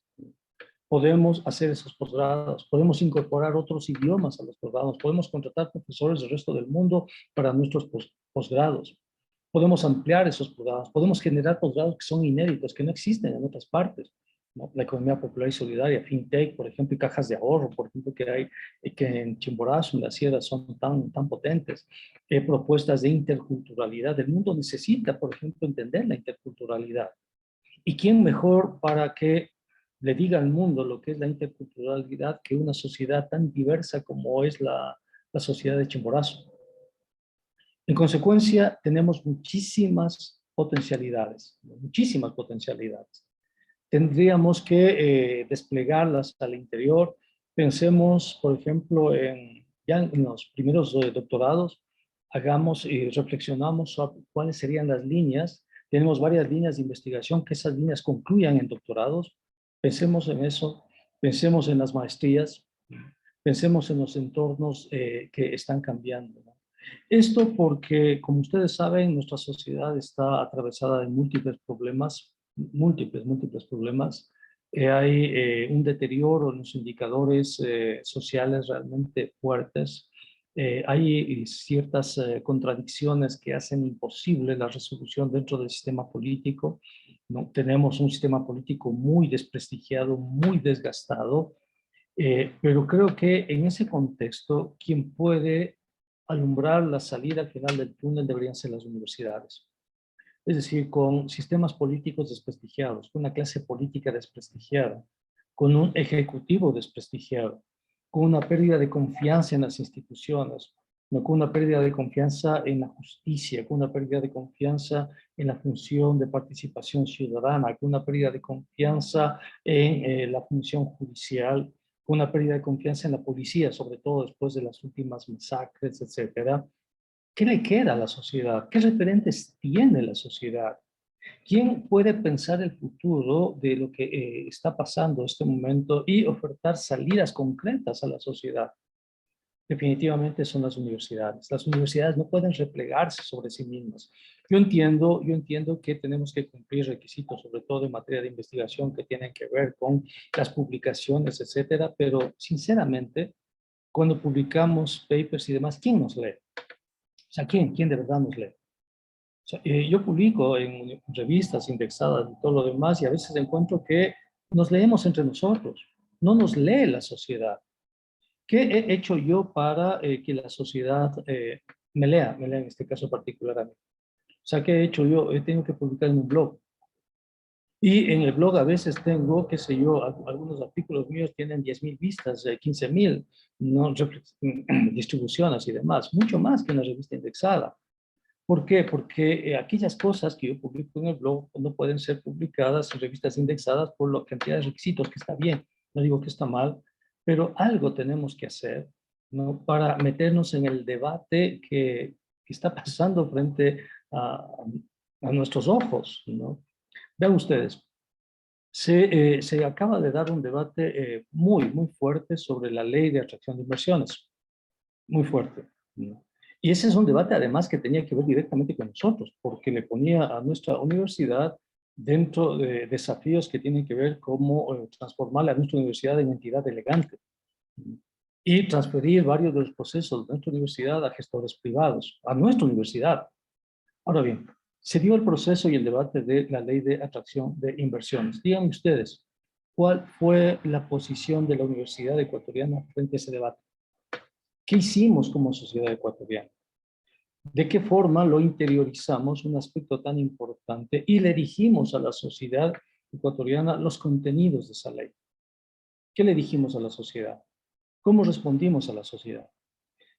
Podemos hacer esos posgrados, podemos incorporar otros idiomas a los posgrados, podemos contratar profesores del resto del mundo para nuestros posgrados, podemos ampliar esos posgrados, podemos generar posgrados que son inéditos, que no existen en otras partes, ¿no? La economía popular y solidaria, fintech, por ejemplo, y cajas de ahorro, por ejemplo, que en Chimborazo, en la sierra, son tan potentes. Propuestas de interculturalidad. El mundo necesita, por ejemplo, entender la interculturalidad. ¿Y quién mejor para que le diga al mundo lo que es la interculturalidad que una sociedad tan diversa como es la sociedad de Chimborazo? En consecuencia, tenemos muchísimas potencialidades, muchísimas potencialidades. Tendríamos que desplegarlas al interior. Pensemos, por ejemplo, ya en los primeros doctorados, hagamos y reflexionamos sobre cuáles serían las líneas. Tenemos varias líneas de investigación, que esas líneas concluyan en doctorados. Pensemos en eso, pensemos en las maestrías, pensemos en los entornos que están cambiando, ¿no? Esto porque, como ustedes saben, nuestra sociedad está atravesada de múltiples problemas, múltiples problemas. Hay un deterioro en los indicadores sociales realmente fuertes. Hay ciertas contradicciones que hacen imposible la resolución dentro del sistema político, ¿no? Tenemos un sistema político muy desprestigiado, muy desgastado, pero creo que en ese contexto, quien puede alumbrar la salida al final del túnel deberían ser las universidades. Es decir, con sistemas políticos desprestigiados, con una clase política desprestigiada, con un ejecutivo desprestigiado, con una pérdida de confianza en las instituciones, no, con una pérdida de confianza en la justicia, con una pérdida de confianza en la función de participación ciudadana, con una pérdida de confianza en la función judicial, con una pérdida de confianza en la policía, sobre todo después de las últimas masacres, etcétera. ¿Qué le queda a la sociedad? ¿Qué referentes tiene la sociedad? ¿Quién puede pensar el futuro de lo que está pasando en este momento y ofertar salidas concretas a la sociedad? Definitivamente son las universidades. Las universidades no pueden replegarse sobre sí mismas. Yo entiendo que tenemos que cumplir requisitos, sobre todo en materia de investigación, que tienen que ver con las publicaciones, etcétera, pero sinceramente, cuando publicamos papers y demás, ¿quién nos lee? O sea, ¿quién de verdad nos lee? O sea, yo publico en revistas indexadas y todo lo demás y a veces encuentro que nos leemos entre nosotros, no nos lee la sociedad. ¿Qué he hecho yo para que la sociedad me lea en este caso particular a mí? O sea, ¿qué he hecho yo? He tenido que publicar en un blog. Y en el blog a veces tengo, qué sé yo, algunos artículos míos tienen 10.000 vistas, 15.000, no, distribuciones y demás, mucho más que una revista indexada. ¿Por qué? Porque aquellas cosas que yo publico en el blog no pueden ser publicadas en revistas indexadas por la cantidad de requisitos, que está bien, no digo que está mal, pero algo tenemos que hacer, ¿no? Para meternos en el debate que está pasando frente a, a nuestros ojos, ¿no? Vean ustedes, se acaba de dar un debate muy fuerte sobre la ley de atracción de inversiones, muy fuerte, ¿no? Y ese es un debate además que tenía que ver directamente con nosotros, porque le ponía a nuestra universidad dentro de desafíos que tienen que ver cómo transformar a nuestra universidad en entidad elegante, ¿no? Y transferir varios de los procesos de nuestra universidad a gestores privados, a nuestra universidad. Ahora bien, se dio el proceso y el debate de la ley de atracción de inversiones. Díganme ustedes, ¿cuál fue la posición de la Universidad Ecuatoriana frente a ese debate? ¿Qué hicimos como sociedad ecuatoriana? ¿De qué forma lo interiorizamos, un aspecto tan importante, y le dijimos a la sociedad ecuatoriana los contenidos de esa ley? ¿Qué le dijimos a la sociedad? ¿Cómo respondimos a la sociedad?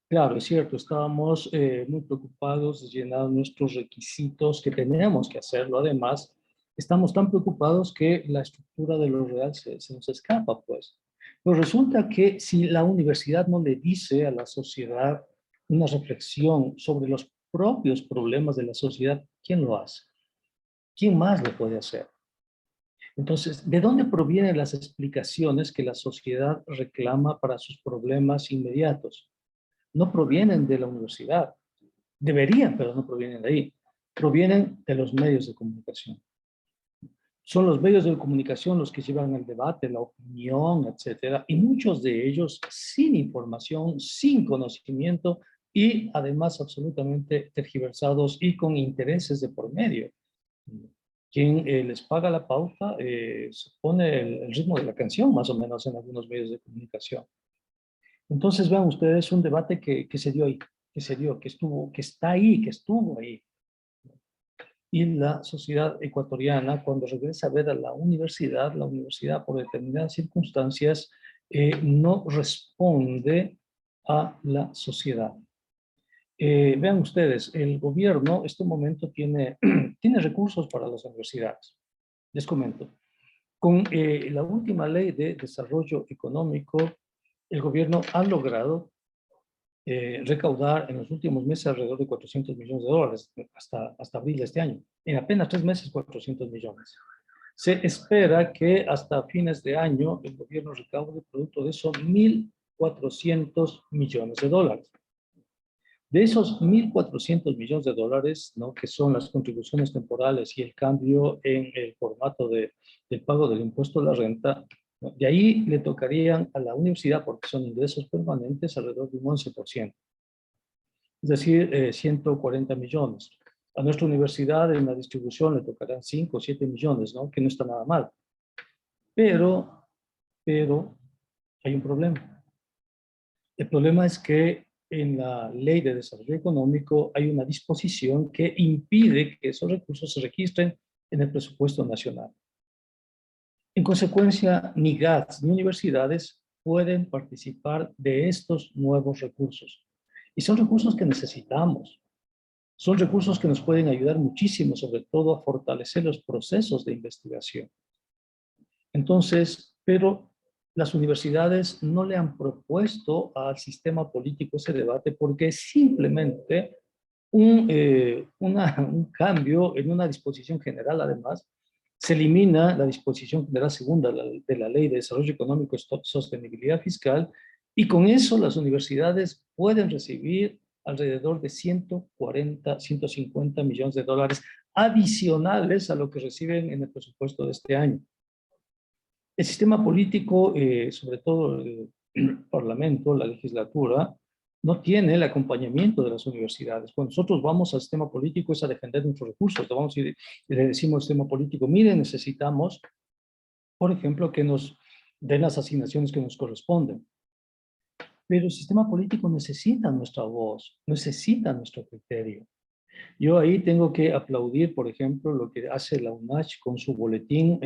Claro, es cierto, estábamos muy preocupados de llenar nuestros requisitos, que teníamos que hacerlo. Además, estamos tan preocupados que la estructura de lo real se nos escapa, pues. Pero resulta que si la universidad no le dice a la sociedad una reflexión sobre los propios problemas de la sociedad, ¿quién lo hace? ¿Quién más lo puede hacer? Entonces, ¿de dónde provienen las explicaciones que la sociedad reclama para sus problemas inmediatos? No provienen de la universidad. Deberían, pero no provienen de ahí. Provienen de los medios de comunicación. Son los medios de comunicación los que llevan el debate, la opinión, etcétera, y muchos de ellos sin información, sin conocimiento y además absolutamente tergiversados y con intereses de por medio. Quien les paga la pauta se pone el ritmo de la canción, más o menos, en algunos medios de comunicación. Entonces, vean ustedes un debate que se dio ahí, que se dio, que estuvo, que está ahí, que estuvo ahí. Y la sociedad ecuatoriana, cuando regresa a ver a la universidad por determinadas circunstancias, no responde a la sociedad. Vean ustedes, el gobierno en este momento tiene, tiene recursos para las universidades. Les comento. Con la última ley de desarrollo económico, el gobierno ha logrado recaudar en los últimos meses alrededor de 400 millones de dólares hasta abril de este año. En apenas 3 meses, 400 millones. Se espera que hasta fines de año el gobierno recaude producto de eso 1.400 millones de dólares. De esos 1.400 millones de dólares, ¿no?, que son las contribuciones temporales y el cambio en el formato del pago del impuesto a la renta, ¿no?, de ahí le tocarían a la universidad, porque son ingresos permanentes, alrededor de un 11%. Es decir, 140 millones. A nuestra universidad en la distribución le tocarán 5 o 7 millones, ¿no?, que no está nada mal. Pero hay un problema. El problema es que en la Ley de Desarrollo Económico hay una disposición que impide que esos recursos se registren en el presupuesto nacional. En consecuencia, ni GATS ni universidades pueden participar de estos nuevos recursos. Y son recursos que necesitamos. Son recursos que nos pueden ayudar muchísimo, sobre todo a fortalecer los procesos de investigación. Entonces, pero las universidades no le han propuesto al sistema político ese debate porque es simplemente un cambio en una disposición general. Además, se elimina la disposición general segunda de la Ley de Desarrollo Económico y Sostenibilidad Fiscal, y con eso las universidades pueden recibir alrededor de 140, 150 millones de dólares adicionales a lo que reciben en el presupuesto de este año. El sistema político, sobre todo el Parlamento, la legislatura, no tiene el acompañamiento de las universidades. Cuando nosotros vamos al sistema político es a defender nuestros recursos. Vamos y le decimos al sistema político, miren, necesitamos, por ejemplo, que nos den las asignaciones que nos corresponden. Pero el sistema político necesita nuestra voz, necesita nuestro criterio. Yo ahí tengo que aplaudir, por ejemplo, lo que hace la UNACH con su boletín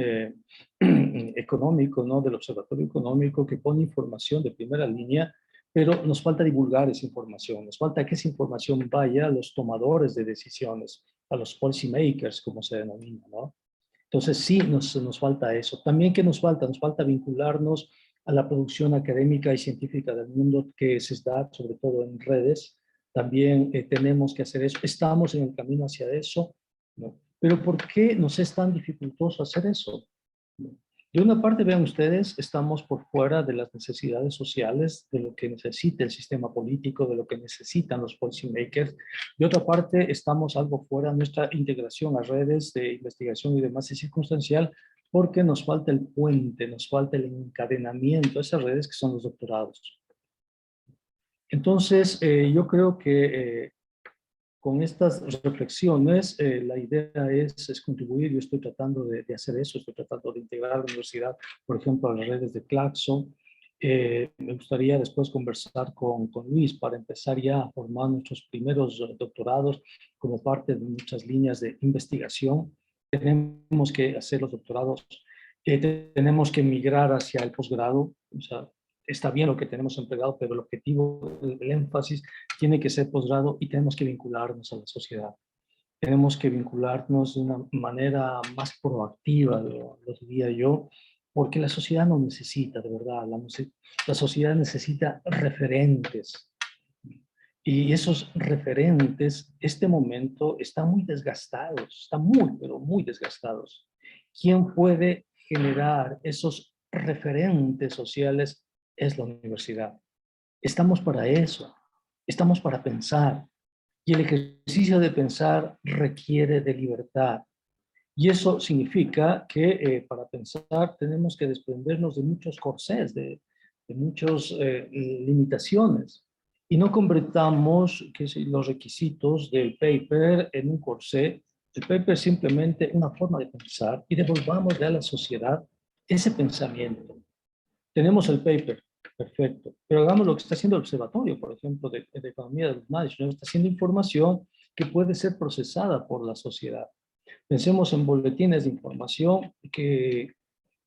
económico, ¿no?, del Observatorio Económico, que pone información de primera línea pero nos falta divulgar esa información, nos falta que esa información vaya a los tomadores de decisiones, a los policy makers, como se denomina, ¿no? Entonces sí, nos falta eso. También, ¿qué nos falta? Nos falta vincularnos a la producción académica y científica del mundo que se da, sobre todo en redes. También tenemos que hacer eso. Estamos en el camino hacia eso, ¿no? Pero ¿por qué nos es tan dificultoso hacer eso? De una parte, vean ustedes, estamos por fuera de las necesidades sociales, de lo que necesita el sistema político, de lo que necesitan los policymakers. De otra parte, estamos algo fuera de nuestra integración a redes de investigación y demás es circunstancial, porque nos falta el puente, nos falta el encadenamiento a esas redes que son los doctorados. Entonces, yo creo que con estas reflexiones, la idea es contribuir. Yo estoy tratando de hacer eso, estoy tratando de integrar a la universidad, por ejemplo, a las redes de Claxo. Me gustaría después conversar con Luis para empezar ya a formar nuestros primeros doctorados como parte de muchas líneas de investigación. Tenemos que hacer los doctorados, tenemos que migrar hacia el posgrado. O sea, está bien lo que tenemos empleado, pero el objetivo, el énfasis tiene que ser posgrado y tenemos que vincularnos a la sociedad. Tenemos que vincularnos de una manera más proactiva, lo diría yo, porque la sociedad nos necesita, de verdad. La sociedad necesita referentes. Y esos referentes, este momento, están muy desgastados, están muy, pero muy desgastados. ¿Quién puede generar esos referentes sociales? Es la universidad. Estamos para eso, estamos para pensar. Y el ejercicio de pensar requiere de libertad. Y eso significa que para pensar tenemos que desprendernos de muchos corsés, de muchas limitaciones. Y no convertamos los requisitos del paper en un corsé. El paper es simplemente una forma de pensar y devolvamos a la sociedad ese pensamiento. Tenemos el paper, perfecto, pero hagamos lo que está haciendo el observatorio, por ejemplo, de economía de los management, está haciendo información que puede ser procesada por la sociedad. Pensemos en boletines de información que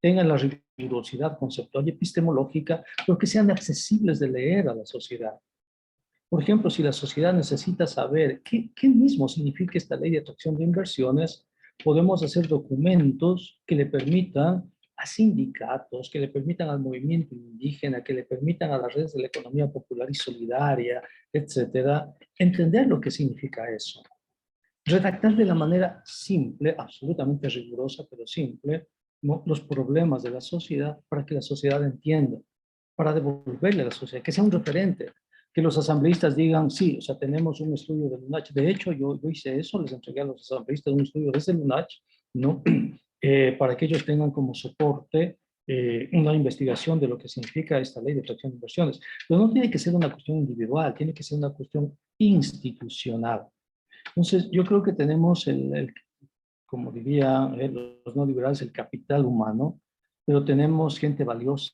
tengan la rigurosidad conceptual y epistemológica, pero que sean accesibles de leer a la sociedad. Por ejemplo, si la sociedad necesita saber qué mismo significa esta ley de atracción de inversiones, podemos hacer documentos que le permitan a sindicatos, que le permitan al movimiento indígena, que le permitan a las redes de la economía popular y solidaria, etcétera, entender lo que significa eso. Redactar de la manera simple, absolutamente rigurosa, pero simple, ¿no?, los problemas de la sociedad para que la sociedad entienda, para devolverle a la sociedad, que sea un referente, que los asambleístas digan, sí, o sea, tenemos un estudio del UNACH. De hecho, yo hice eso, les entregué a los asambleístas un estudio desde el UNACH, ¿no? Para que ellos tengan como soporte una investigación de lo que significa esta ley de atracción de inversiones. Pero no tiene que ser una cuestión individual, tiene que ser una cuestión institucional. Entonces, yo creo que tenemos como diría los no liberales, el capital humano, pero tenemos gente valiosa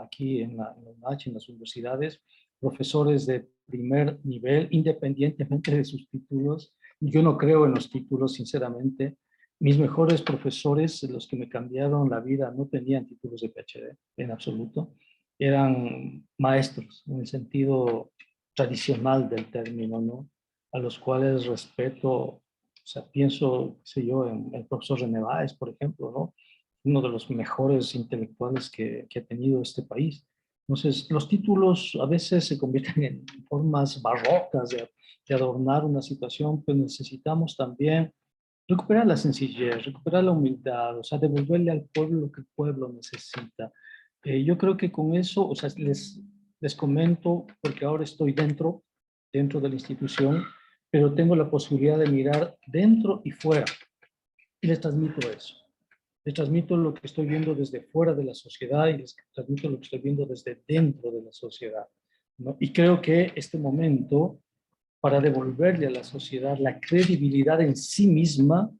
aquí en la UNACH, en las universidades, profesores de primer nivel, independientemente de sus títulos. Yo no creo en los títulos, sinceramente. Mis mejores profesores, los que me cambiaron la vida, no tenían títulos de PhD, en absoluto. Eran maestros, en el sentido tradicional del término, ¿no? A los cuales respeto. O sea, pienso, qué sé yo, en el profesor René Báez, por ejemplo, ¿no? Uno de los mejores intelectuales que ha tenido este país. Entonces, los títulos a veces se convierten en formas barrocas de adornar una situación, pero necesitamos también recuperar la sencillez, recuperar la humildad, o sea, devolverle al pueblo lo que el pueblo necesita. Yo creo que con eso, o sea, les comento, porque ahora estoy dentro de la institución, pero tengo la posibilidad de mirar dentro y fuera, y les transmito eso. Les transmito lo que estoy viendo desde fuera de la sociedad y les transmito lo que estoy viendo desde dentro de la sociedad, ¿no? Y creo que este momento, para devolverle a la sociedad la credibilidad en sí misma,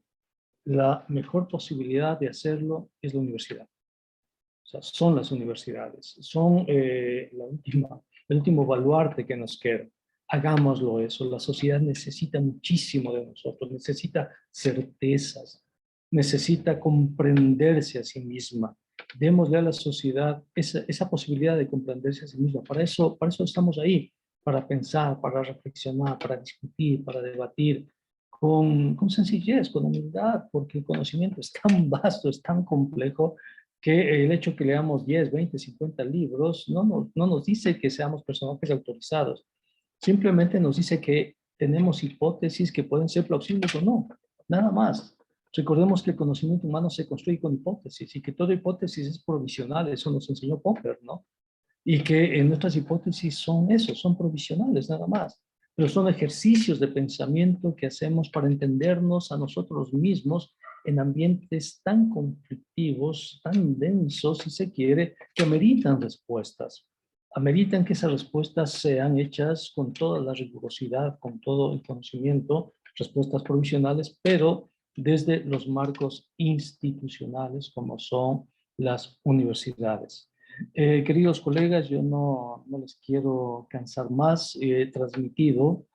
la mejor posibilidad de hacerlo es la universidad. O sea, son las universidades, son el último baluarte que nos queda. Hagámoslo eso. La sociedad necesita muchísimo de nosotros, necesita certezas, necesita comprenderse a sí misma. Démosle a la sociedad esa posibilidad de comprenderse a sí misma. Para eso estamos ahí, para pensar, para reflexionar, para discutir, para debatir, con sencillez, con humildad, porque el conocimiento es tan vasto, es tan complejo, que el hecho que leamos 10, 20, 50 libros no nos dice que seamos personajes autorizados, simplemente nos dice que tenemos hipótesis que pueden ser plausibles o no, nada más. Recordemos que el conocimiento humano se construye con hipótesis y que toda hipótesis es provisional, eso nos enseñó Popper, ¿no? Y que nuestras hipótesis son eso, son provisionales nada más, pero son ejercicios de pensamiento que hacemos para entendernos a nosotros mismos en ambientes tan conflictivos, tan densos, si se quiere, que ameritan respuestas. Ameritan que esas respuestas sean hechas con toda la rigurosidad, con todo el conocimiento, respuestas provisionales, pero desde los marcos institucionales como son las universidades. Queridos colegas, yo no les quiero cansar más. He transmitido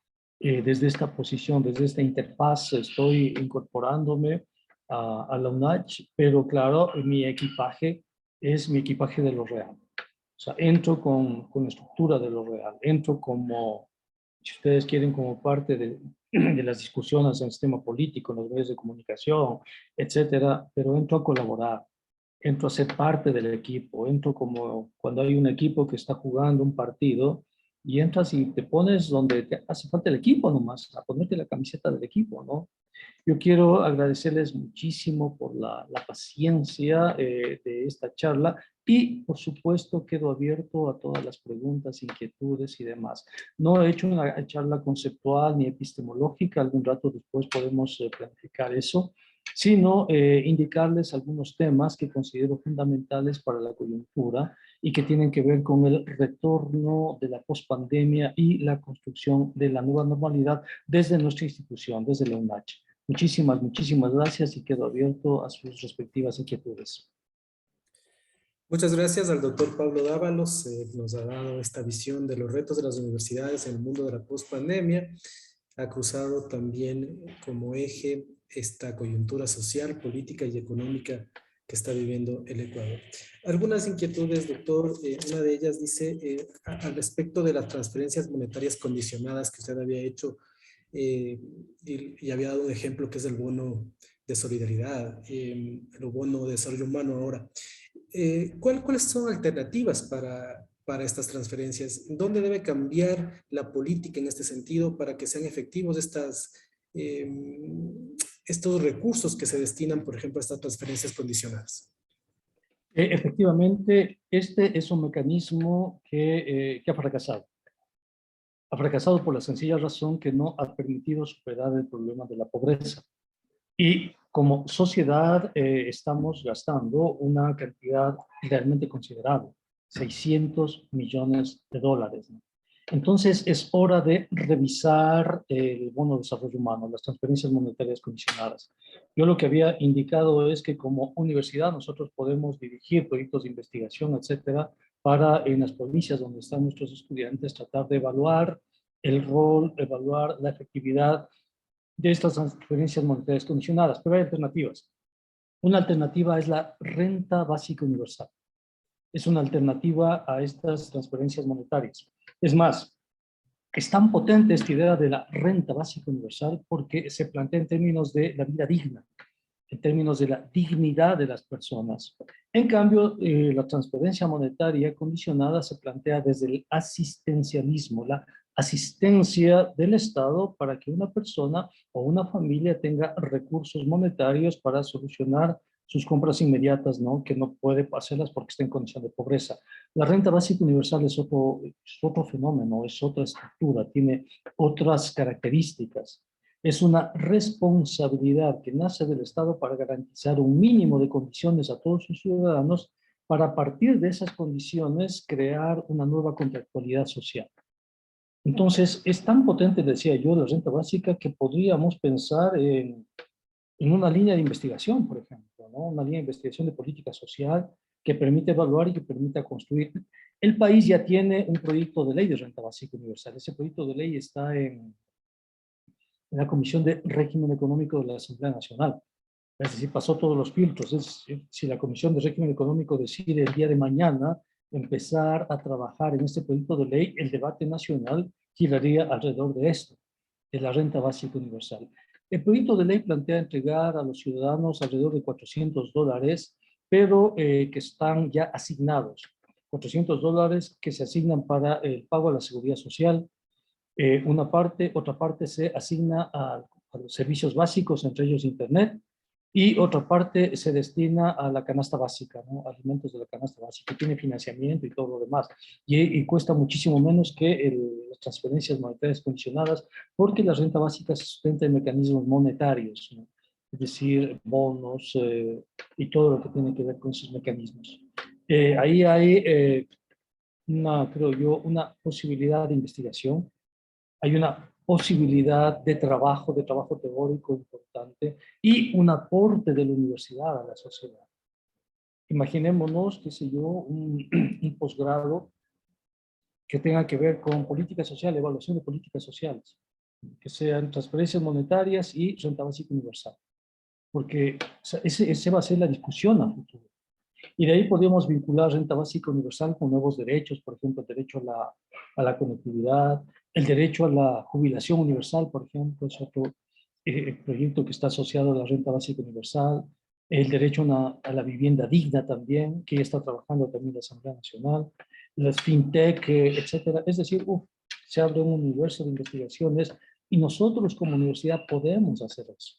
desde esta posición, desde esta interfaz, estoy incorporándome a la UNACH, pero claro, mi equipaje es mi equipaje de lo real. O sea, entro con la estructura de lo real, entro como, si ustedes quieren, como parte de las discusiones en el sistema político, en los medios de comunicación, etcétera, pero entro a colaborar, entro a ser parte del equipo, entro como cuando hay un equipo que está jugando un partido y entras y te pones donde te hace falta el equipo nomás, a ponerte la camiseta del equipo, ¿no? Yo quiero agradecerles muchísimo por la paciencia de esta charla y, por supuesto, quedo abierto a todas las preguntas, inquietudes y demás. No he hecho una charla conceptual ni epistemológica, algún rato después podemos planificar eso, sino indicarles algunos temas que considero fundamentales para la coyuntura y que tienen que ver con el retorno de la pospandemia y la construcción de la nueva normalidad desde nuestra institución, desde la UNACH. Muchísimas gracias y quedo abierto a sus respectivas inquietudes. Muchas gracias al doctor Pablo Dávalos, nos ha dado esta visión de los retos de las universidades en el mundo de la pospandemia. Ha cruzado también como eje esta coyuntura social, política y económica que está viviendo el Ecuador. Algunas inquietudes, doctor. Una de ellas dice al respecto de las transferencias monetarias condicionadas que usted había hecho y había dado un ejemplo que es el bono de solidaridad, el bono de desarrollo humano ahora. ¿Cuáles son alternativas para estas transferencias? ¿Dónde debe cambiar la política en este sentido para que sean efectivos eh, estos recursos que se destinan, por ejemplo, a estas transferencias condicionadas? Efectivamente, este es un mecanismo que ha fracasado. Ha fracasado por la sencilla razón que no ha permitido superar el problema de la pobreza. Y como sociedad estamos gastando una cantidad realmente considerable, 600 millones de dólares, ¿no? Entonces es hora de revisar el bono de desarrollo humano, las transferencias monetarias condicionadas. Yo lo que había indicado es que como universidad nosotros podemos dirigir proyectos de investigación, etcétera, para en las provincias donde están nuestros estudiantes tratar de evaluar el rol, evaluar la efectividad de estas transferencias monetarias condicionadas, pero hay alternativas. Una alternativa es la renta básica universal. Es una alternativa a estas transferencias monetarias. Es más, es tan potente esta idea de la renta básica universal porque se plantea en términos de la vida digna, en términos de la dignidad de las personas. En cambio, la transferencia monetaria condicionada se plantea desde el asistencialismo, la asistencia del Estado para que una persona o una familia tenga recursos monetarios para solucionar sus compras inmediatas, ¿no? Que no puede hacerlas porque está en condición de pobreza. La renta básica universal es otro fenómeno, es otra estructura, tiene otras características. Es una responsabilidad que nace del Estado para garantizar un mínimo de condiciones a todos sus ciudadanos para a partir de esas condiciones crear una nueva contractualidad social. Entonces, es tan potente, decía yo, la renta básica que podríamos pensar en una línea de investigación, por ejemplo, ¿no? Una línea de investigación de política social que permite evaluar y que permita construir. El país ya tiene un proyecto de ley de renta básica universal. Ese proyecto de ley está en la Comisión de Régimen Económico de la Asamblea Nacional. Es decir, pasó todos los filtros. Es decir, si la Comisión de Régimen Económico decide el día de mañana empezar a trabajar en este proyecto de ley, el debate nacional giraría alrededor de esto, de la renta básica universal. El proyecto de ley plantea entregar a los ciudadanos alrededor de $400, pero que están ya asignados. $400 que se asignan para el pago a la seguridad social, una parte, otra parte se asigna a los servicios básicos, entre ellos Internet, y otra parte se destina a la canasta básica, ¿no? Alimentos de la canasta básica, tiene financiamiento y todo lo demás. Y cuesta muchísimo menos que las transferencias monetarias condicionadas, porque la renta básica se sustenta en mecanismos monetarios, ¿no? Es decir, bonos y todo lo que tiene que ver con esos mecanismos. Ahí hay creo yo, una posibilidad de investigación, hay una posibilidad de trabajo teórico importante y un aporte de la universidad a la sociedad. Imaginémonos, qué sé yo, un posgrado que tenga que ver con política social, evaluación de políticas sociales, que sean transferencias monetarias y renta básica universal, porque o sea, ese va a ser la discusión a futuro. Y de ahí podríamos vincular renta básica universal con nuevos derechos, por ejemplo, el derecho a la conectividad, el derecho a la jubilación universal, por ejemplo, es otro proyecto que está asociado a la renta básica universal, el derecho a la vivienda digna también, que ya está trabajando también la Asamblea Nacional, las fintech, etcétera. Es decir, se abre un universo de investigaciones y nosotros como universidad podemos hacer eso.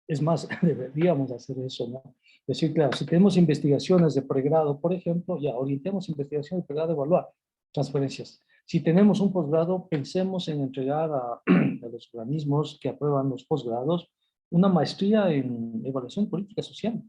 Es más, deberíamos hacer eso, ¿no? Es decir, claro, si tenemos investigaciones de pregrado, por ejemplo, ya orientemos investigación de pregrado, evaluar transferencias. Si tenemos un posgrado, pensemos en entregar a los organismos que aprueban los posgrados una maestría en evaluación política social.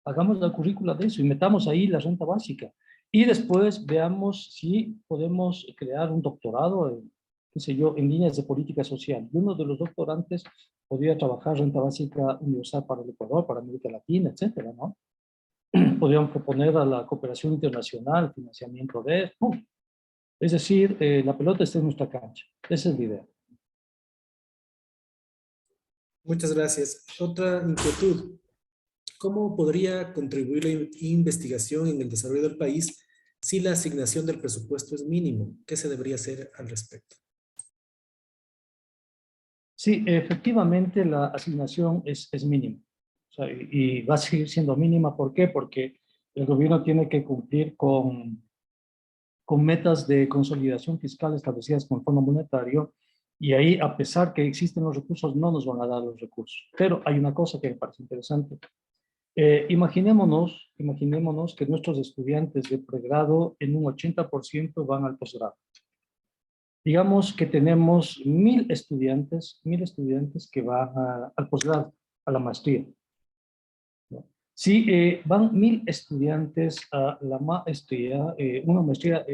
Hagamos la currícula de eso y metamos ahí la renta básica. Y después veamos si podemos crear un doctorado en, qué sé yo, en líneas de política social. Y uno de los doctorantes podría trabajar renta básica universal para el Ecuador, para América Latina, etcétera, ¿no? Podrían proponer a la cooperación internacional financiamiento de esto. Es decir, la pelota está en nuestra cancha. Esa es la idea. Muchas gracias. Otra inquietud. ¿Cómo podría contribuir la investigación en el desarrollo del país si la asignación del presupuesto es mínimo? ¿Qué se debería hacer al respecto? Sí, efectivamente la asignación es mínima. O sea, y va a seguir siendo mínima. ¿Por qué? Porque el gobierno tiene que cumplir con metas de consolidación fiscal establecidas con el Fondo Monetario, y ahí, a pesar que existen los recursos, no nos van a dar los recursos. Pero hay una cosa que me parece interesante. Imaginémonos que nuestros estudiantes de pregrado en un 80% van al posgrado. Digamos que tenemos 1,000 estudiantes que van al posgrado, a la maestría, ¿no? Si van 1,000 estudiantes a la maestría, una maestría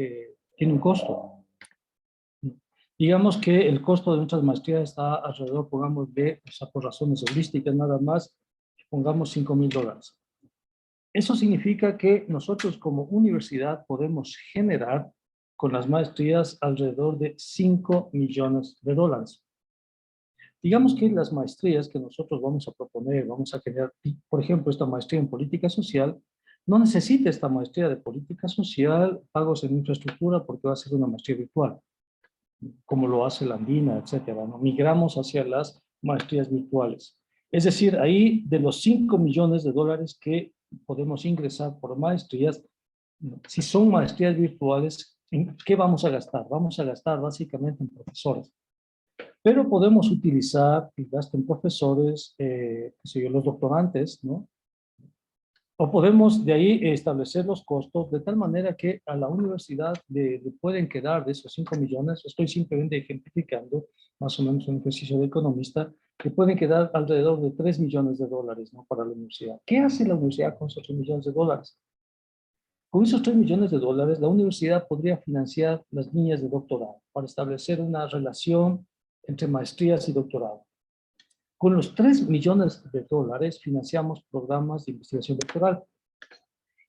tiene un costo, ¿no? Digamos que el costo de nuestras maestrías está alrededor, pongamos, o sea, por razones holísticas nada más, pongamos $5,000. Eso significa que nosotros como universidad podemos generar con las maestrías alrededor de $5 millones. Digamos que las maestrías que nosotros vamos a proponer, vamos a generar, por ejemplo, esta maestría en política social, no necesita esta maestría de política social pagos en infraestructura porque va a ser una maestría virtual, como lo hace la Andina, etcétera, ¿no? Migramos hacia las maestrías virtuales. Es decir, ahí de los $5 millones que podemos ingresar por maestrías, si son maestrías virtuales, ¿en qué vamos a gastar? Vamos a gastar básicamente en profesores. Pero podemos utilizar el gasto en profesores, los doctorantes, ¿no? O podemos de ahí establecer los costos de tal manera que a la universidad le pueden quedar de esos 5 millones, estoy simplemente ejemplificando, más o menos un ejercicio de economista, que pueden quedar alrededor de $3 millones, ¿no? Para la universidad. ¿Qué hace la universidad con esos $3 millones? Con esos $3 millones, la universidad podría financiar las líneas de doctorado para establecer una relación entre maestrías y doctorado. Con los $3 millones financiamos programas de investigación doctoral.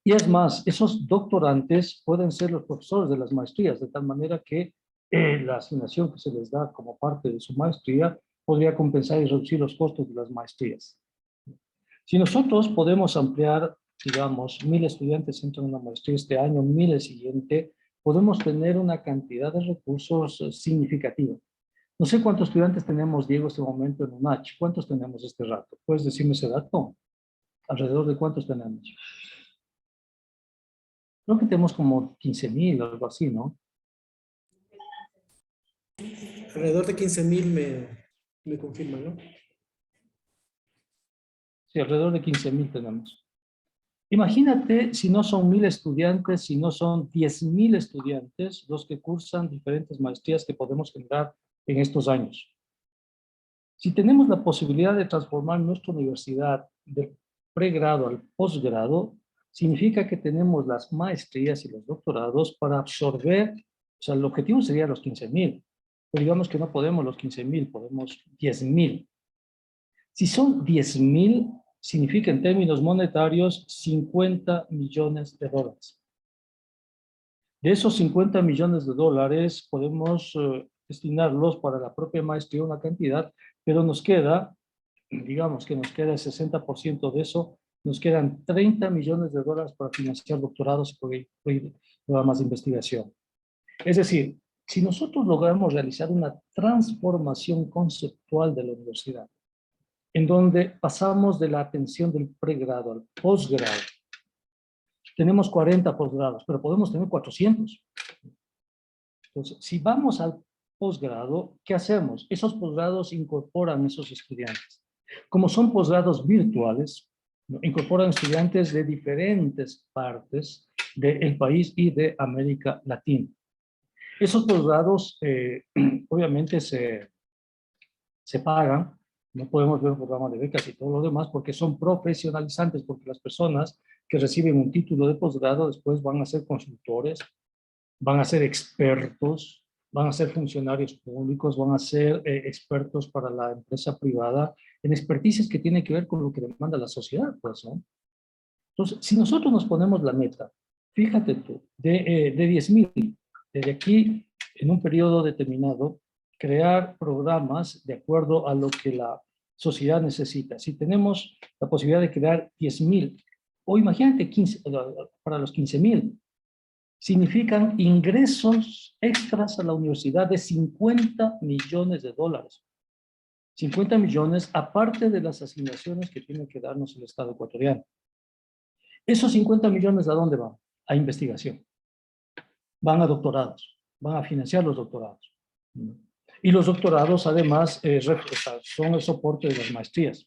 Y es más, esos doctorantes pueden ser los profesores de las maestrías, de tal manera que la asignación que se les da como parte de su maestría podría compensar y reducir los costos de las maestrías. Si nosotros podemos ampliar, digamos, 1000 estudiantes entran en una maestría este año, 1000 el siguiente, podemos tener una cantidad de recursos significativa. No sé cuántos estudiantes tenemos, Diego, en este momento en UNACH. ¿Cuántos tenemos este rato? ¿Puedes decirme ese dato? ¿Alrededor de cuántos tenemos? Creo que tenemos como 15,000 o algo así, ¿no? Alrededor de 15,000 me confirman, ¿no? Sí, alrededor de 15,000 tenemos. Imagínate si no son 1000 estudiantes, si no son 10,000 estudiantes los que cursan diferentes maestrías que podemos generar en estos años. Si tenemos la posibilidad de transformar nuestra universidad del pregrado al posgrado, significa que tenemos las maestrías y los doctorados para absorber, o sea, el objetivo sería los 15,000, pero digamos que no podemos los 15,000, podemos 10,000. Si son 10,000, significa en términos monetarios 50 millones de dólares. De esos 50 millones de dólares podemos destinarlos para la propia maestría una cantidad, pero nos queda, digamos que nos queda el 60% de eso, nos quedan 30 millones de dólares para financiar doctorados y programas de investigación. Es decir, si nosotros logramos realizar una transformación conceptual de la universidad, en donde pasamos de la atención del pregrado al posgrado. Tenemos 40 posgrados, pero podemos tener 400. Entonces, si vamos al posgrado, ¿qué hacemos? Esos posgrados incorporan esos estudiantes. Como son posgrados virtuales, ¿no? Incorporan estudiantes de diferentes partes del país y de América Latina. Esos posgrados, obviamente, se pagan. No podemos ver un programa de becas y todo lo demás porque son profesionalizantes, porque las personas que reciben un título de posgrado después van a ser consultores, van a ser expertos, van a ser funcionarios públicos, van a ser expertos para la empresa privada en experticias que tienen que ver con lo que demanda la sociedad, pues, ¿no? Entonces, si nosotros nos ponemos la meta, fíjate tú, de 10,000, desde aquí, en un periodo determinado, crear programas de acuerdo a lo que la sociedad necesita. Si tenemos la posibilidad de crear 10,000, o imagínate 15, para los 15,000, significan ingresos extras a la universidad de 50 millones de dólares. 50 millones aparte de las asignaciones que tiene que darnos el Estado ecuatoriano. Esos 50 millones, ¿a dónde van? A investigación. Van a doctorados, van a financiar los doctorados. Y los doctorados, además, son el soporte de las maestrías.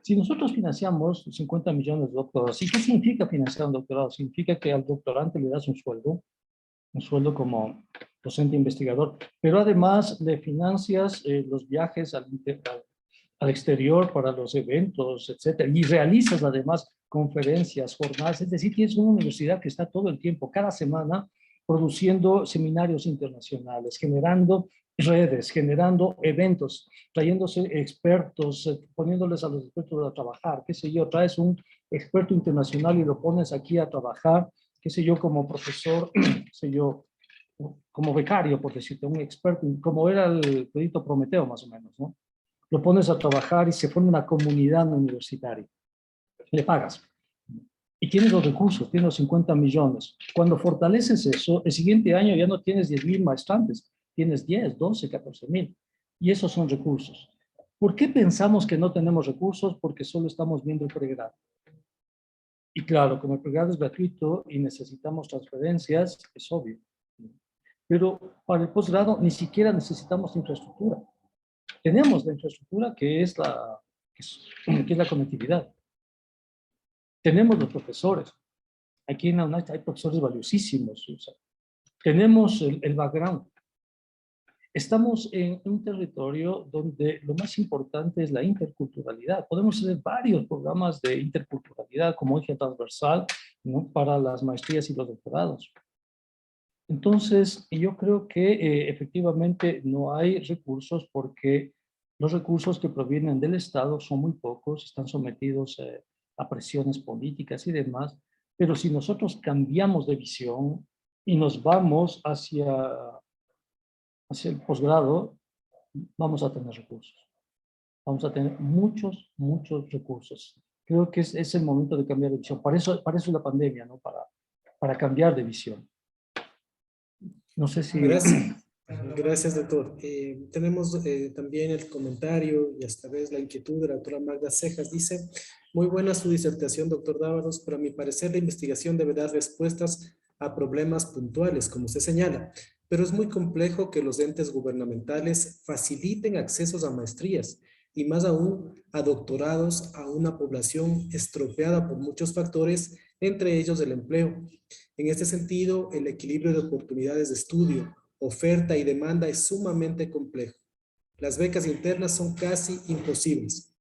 Si nosotros financiamos 50 millones de doctorados, ¿y qué significa financiar un doctorado? Significa que al doctorante le das un sueldo como docente investigador, pero además le financias los viajes al exterior para los eventos, etcétera, y realizas además conferencias, jornadas, es decir, tienes una universidad que está todo el tiempo, cada semana, produciendo seminarios internacionales, generando redes, generando eventos, trayéndose expertos, poniéndoles a los expertos a trabajar, qué sé yo, traes un experto internacional y lo pones aquí a trabajar, qué sé yo, como profesor, qué sé yo, como becario, por decirte, un experto, como era el proyecto Prometeo más o menos, ¿no? Lo pones a trabajar y se forma una comunidad universitaria. Le pagas. Y tienes los recursos, tienes los 50 millones. Cuando fortaleces eso, el siguiente año ya no tienes 10,000 maestrantes, tienes 10, 12, 14,000. Y esos son recursos. ¿Por qué pensamos que no tenemos recursos? Porque solo estamos viendo el pregrado. Y claro, como el pregrado es gratuito y necesitamos transferencias, es obvio. Pero para el posgrado ni siquiera necesitamos infraestructura. Tenemos la infraestructura que es la conectividad. Tenemos los profesores. Aquí en la UNACH hay profesores valiosísimos. O sea, tenemos el background. Estamos en un territorio donde lo más importante es la interculturalidad. Podemos hacer varios programas de interculturalidad como eje transversal, ¿no?, para las maestrías y los doctorados. Entonces, yo creo que efectivamente no hay recursos porque los recursos que provienen del Estado son muy pocos, están sometidos a presiones políticas y demás, pero si nosotros cambiamos de visión y nos vamos hacia el posgrado, vamos a tener recursos. vamos a tener muchos recursos. Creo que es el momento de cambiar de visión. Para eso es la pandemia, ¿no? Para cambiar de visión. No sé si... Gracias. Gracias, doctor. Tenemos también el comentario y esta vez la inquietud de la doctora Magda Cejas. Dice, muy buena su disertación, doctor Dávalos, pero a mi parecer la investigación debe dar respuestas a problemas puntuales, como se señala, pero es muy complejo que los entes gubernamentales faciliten accesos a maestrías y más aún a doctorados a una población estropeada por muchos factores, entre ellos el empleo. En este sentido, el equilibrio de oportunidades de estudio, oferta y demanda es sumamente complejo. Las becas internas son casi imposibles.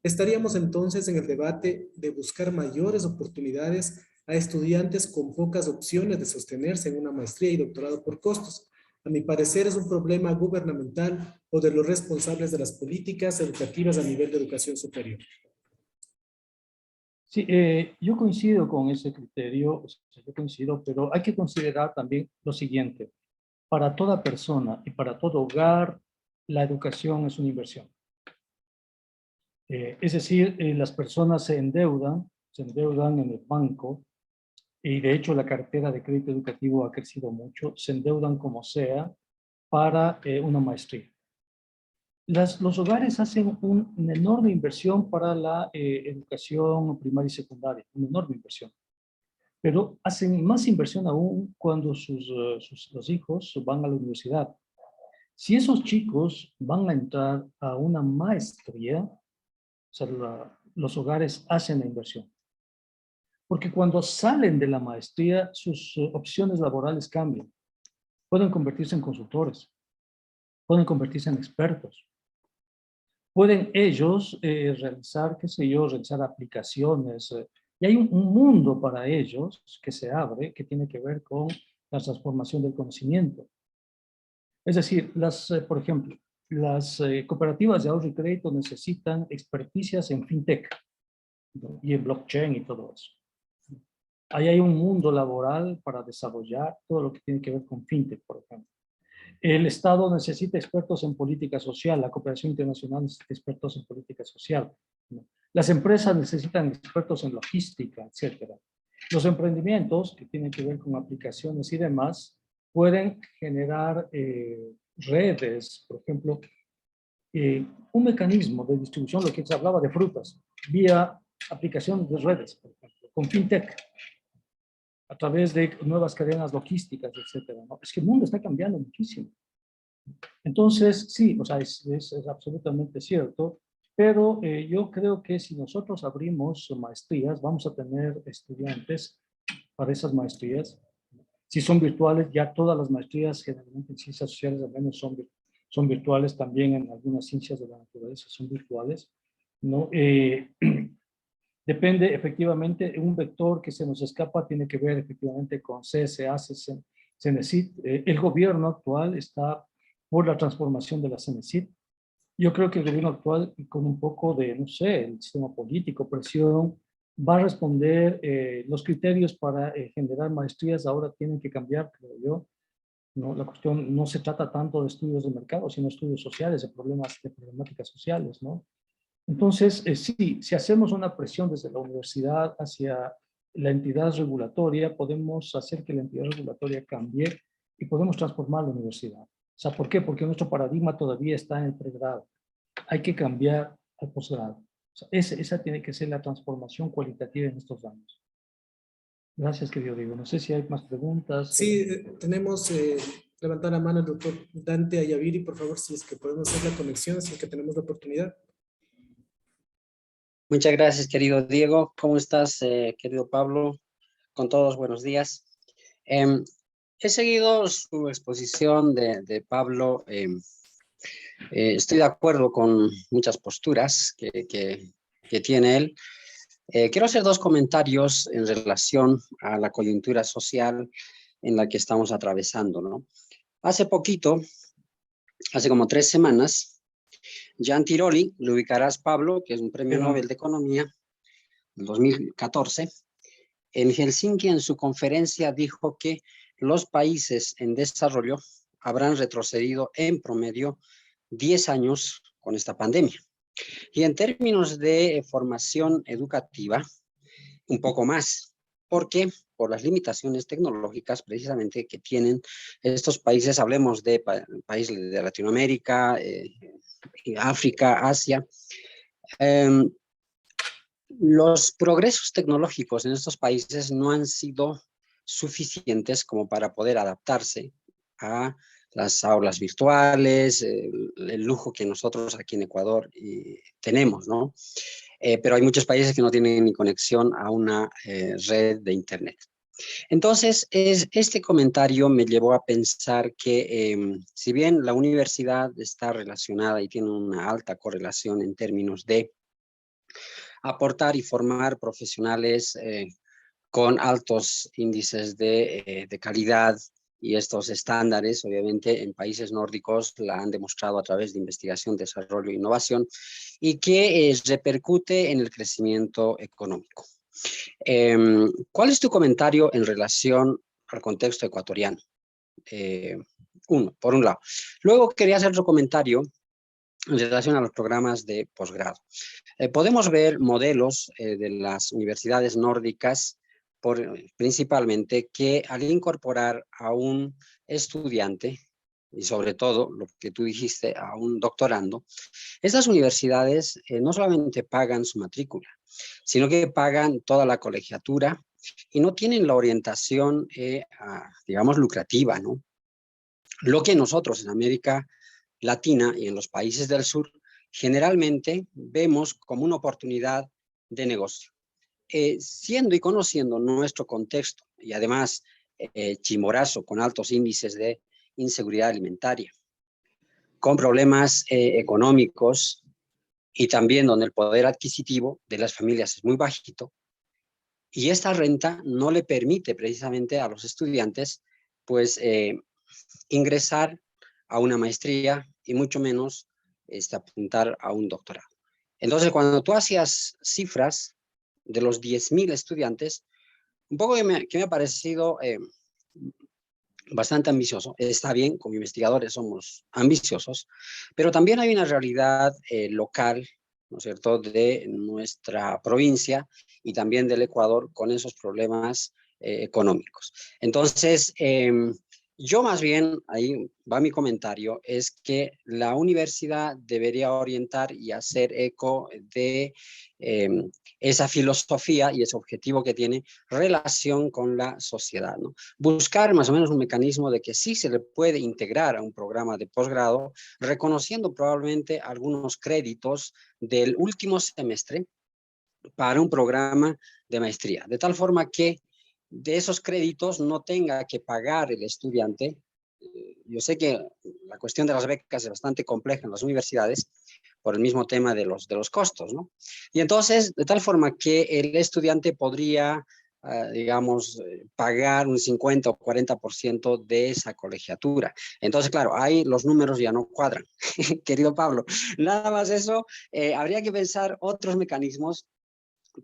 Estaríamos entonces en el debate de buscar mayores oportunidades a estudiantes con pocas opciones de sostenerse en una maestría y doctorado por costos. A mi parecer es un problema gubernamental o de los responsables de las políticas educativas a nivel de educación superior. Sí, yo coincido con ese criterio, o sea, yo coincido, pero hay que considerar también lo siguiente. Para toda persona y para todo hogar, la educación es una inversión. Es decir, las personas se endeudan en el banco, y de hecho la cartera de crédito educativo ha crecido mucho, se endeudan como sea para una maestría. Los hogares hacen una enorme inversión para la educación primaria y secundaria, una enorme inversión. Pero hacen más inversión aún cuando los hijos van a la universidad. Si esos chicos van a entrar a una maestría, o sea, los hogares hacen la inversión. Porque cuando salen de la maestría, sus opciones laborales cambian. Pueden convertirse en consultores, pueden convertirse en expertos. Pueden ellos realizar, qué sé yo, realizar aplicaciones. Y hay un mundo para ellos que se abre, que tiene que ver con la transformación del conocimiento. Es decir, por ejemplo, las cooperativas de ahorro y crédito necesitan experticias en fintech, ¿no? Y en blockchain y todo eso. Ahí hay un mundo laboral para desarrollar todo lo que tiene que ver con fintech, por ejemplo. El Estado necesita expertos en política social, la cooperación internacional necesita expertos en política social, ¿no? Las empresas necesitan expertos en logística, etcétera. Los emprendimientos, que tienen que ver con aplicaciones y demás, pueden generar redes, por ejemplo, un mecanismo de distribución, lo que se hablaba de frutas, vía aplicaciones de redes, por ejemplo, con fintech, a través de nuevas cadenas logísticas, etcétera, ¿no? Es que el mundo está cambiando muchísimo. Entonces, sí, o sea, es absolutamente cierto, pero yo creo que si nosotros abrimos maestrías, vamos a tener estudiantes para esas maestrías. Si son virtuales, ya todas las maestrías, generalmente en ciencias sociales al menos son virtuales, también en algunas ciencias de la naturaleza son virtuales, ¿no? Depende efectivamente, un vector que se nos escapa tiene que ver efectivamente con CSA, CENESID. El gobierno actual está por la transformación de la CENESID. Yo creo que el gobierno actual, con un poco de, no sé, el sistema político, presión, va a responder. Los criterios para generar maestrías ahora tienen que cambiar, creo yo, ¿no? La cuestión no se trata tanto de estudios de mercado, sino estudios sociales, de problemáticas sociales, ¿no? Entonces, sí, si hacemos una presión desde la universidad hacia la entidad regulatoria, podemos hacer que la entidad regulatoria cambie y podemos transformar la universidad. O sea, ¿por qué? Porque nuestro paradigma todavía está en el pregrado. Hay que cambiar al posgrado. O sea, esa tiene que ser la transformación cualitativa en estos años. Gracias, querido Diego. No sé si hay más preguntas. Sí, tenemos levantar la mano el doctor Dante Ayaviri, por favor, si es que podemos hacer la conexión, si es que tenemos la oportunidad. Muchas gracias, querido Diego. ¿Cómo estás, querido Pablo? Con todos, buenos días. He seguido su exposición de Pablo. Estoy de acuerdo con muchas posturas que tiene él. Quiero hacer dos comentarios en relación a la coyuntura social en la que estamos atravesando, ¿no? Hace poquito, hace como 3 semanas, Jean Tirole, lo ubicarás, Pablo, que es un premio Nobel de Economía del 2014, en Helsinki en su conferencia dijo que los países en desarrollo habrán retrocedido en promedio 10 años con esta pandemia. Y en términos de formación educativa, un poco más. ¿Por qué? Por las limitaciones tecnológicas precisamente que tienen estos países, hablemos de países de Latinoamérica, África, Asia. Los progresos tecnológicos en estos países no han sido suficientes como para poder adaptarse a las aulas virtuales, el lujo que nosotros aquí en Ecuador tenemos, ¿no? Pero hay muchos países que no tienen ni conexión a una red de internet. Entonces, este comentario me llevó a pensar que si bien la universidad está relacionada y tiene una alta correlación en términos de aportar y formar profesionales con altos índices de calidad, y estos estándares, obviamente, en países nórdicos la han demostrado a través de investigación, desarrollo e innovación, y que repercute en el crecimiento económico. ¿Cuál es tu comentario en relación al contexto ecuatoriano? Por un lado. Luego quería hacer otro comentario en relación a los programas de posgrado. Podemos ver modelos de las universidades nórdicas, principalmente, que al incorporar a un estudiante, y sobre todo lo que tú dijiste, a un doctorando, estas universidades no solamente pagan su matrícula, sino que pagan toda la colegiatura y no tienen la orientación, digamos, lucrativa, ¿no? Lo que nosotros en América Latina y en los países del sur generalmente vemos como una oportunidad de negocio. Siendo y conociendo nuestro contexto y además Chimborazo con altos índices de inseguridad alimentaria, con problemas económicos y también donde el poder adquisitivo de las familias es muy bajito, y esta renta no le permite precisamente a los estudiantes pues ingresar a una maestría y mucho menos apuntar a un doctorado. Entonces, cuando tú hacías cifras de los 10,000 estudiantes, un poco que me ha parecido bastante ambicioso. Está bien, como investigadores somos ambiciosos, pero también hay una realidad local, ¿no es cierto?, de nuestra provincia y también del Ecuador con esos problemas económicos. Entonces, yo más bien, ahí va mi comentario, es que la universidad debería orientar y hacer eco de esa filosofía y ese objetivo que tiene relación con la sociedad, ¿no? Buscar más o menos un mecanismo de que sí se le puede integrar a un programa de posgrado, reconociendo probablemente algunos créditos del último semestre para un programa de maestría, de tal forma que de esos créditos no tenga que pagar el estudiante. Yo sé que la cuestión de las becas es bastante compleja en las universidades por el mismo tema de los costos, ¿no? Y entonces, de tal forma que el estudiante podría, digamos, pagar un 50 o 40% de esa colegiatura. Entonces, claro, ahí los números ya no cuadran, querido Pablo. Nada más eso, habría que pensar otros mecanismos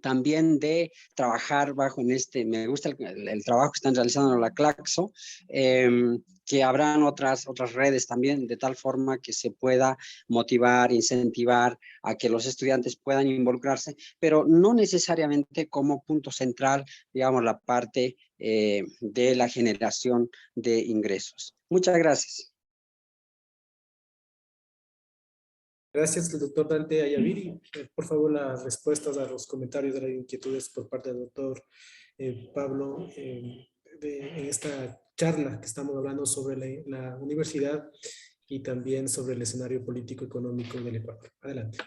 también de trabajar bajo me gusta el trabajo que están realizando en la Claxo, que habrán otras redes también, de tal forma que se pueda motivar, incentivar a que los estudiantes puedan involucrarse, pero no necesariamente como punto central, digamos, la parte de la generación de ingresos. Muchas gracias. Gracias, doctor Dante Ayaviri. Por favor, las respuestas a los comentarios de las inquietudes por parte del doctor Pablo en esta charla que estamos hablando sobre la universidad y también sobre el escenario político económico del Ecuador. Adelante.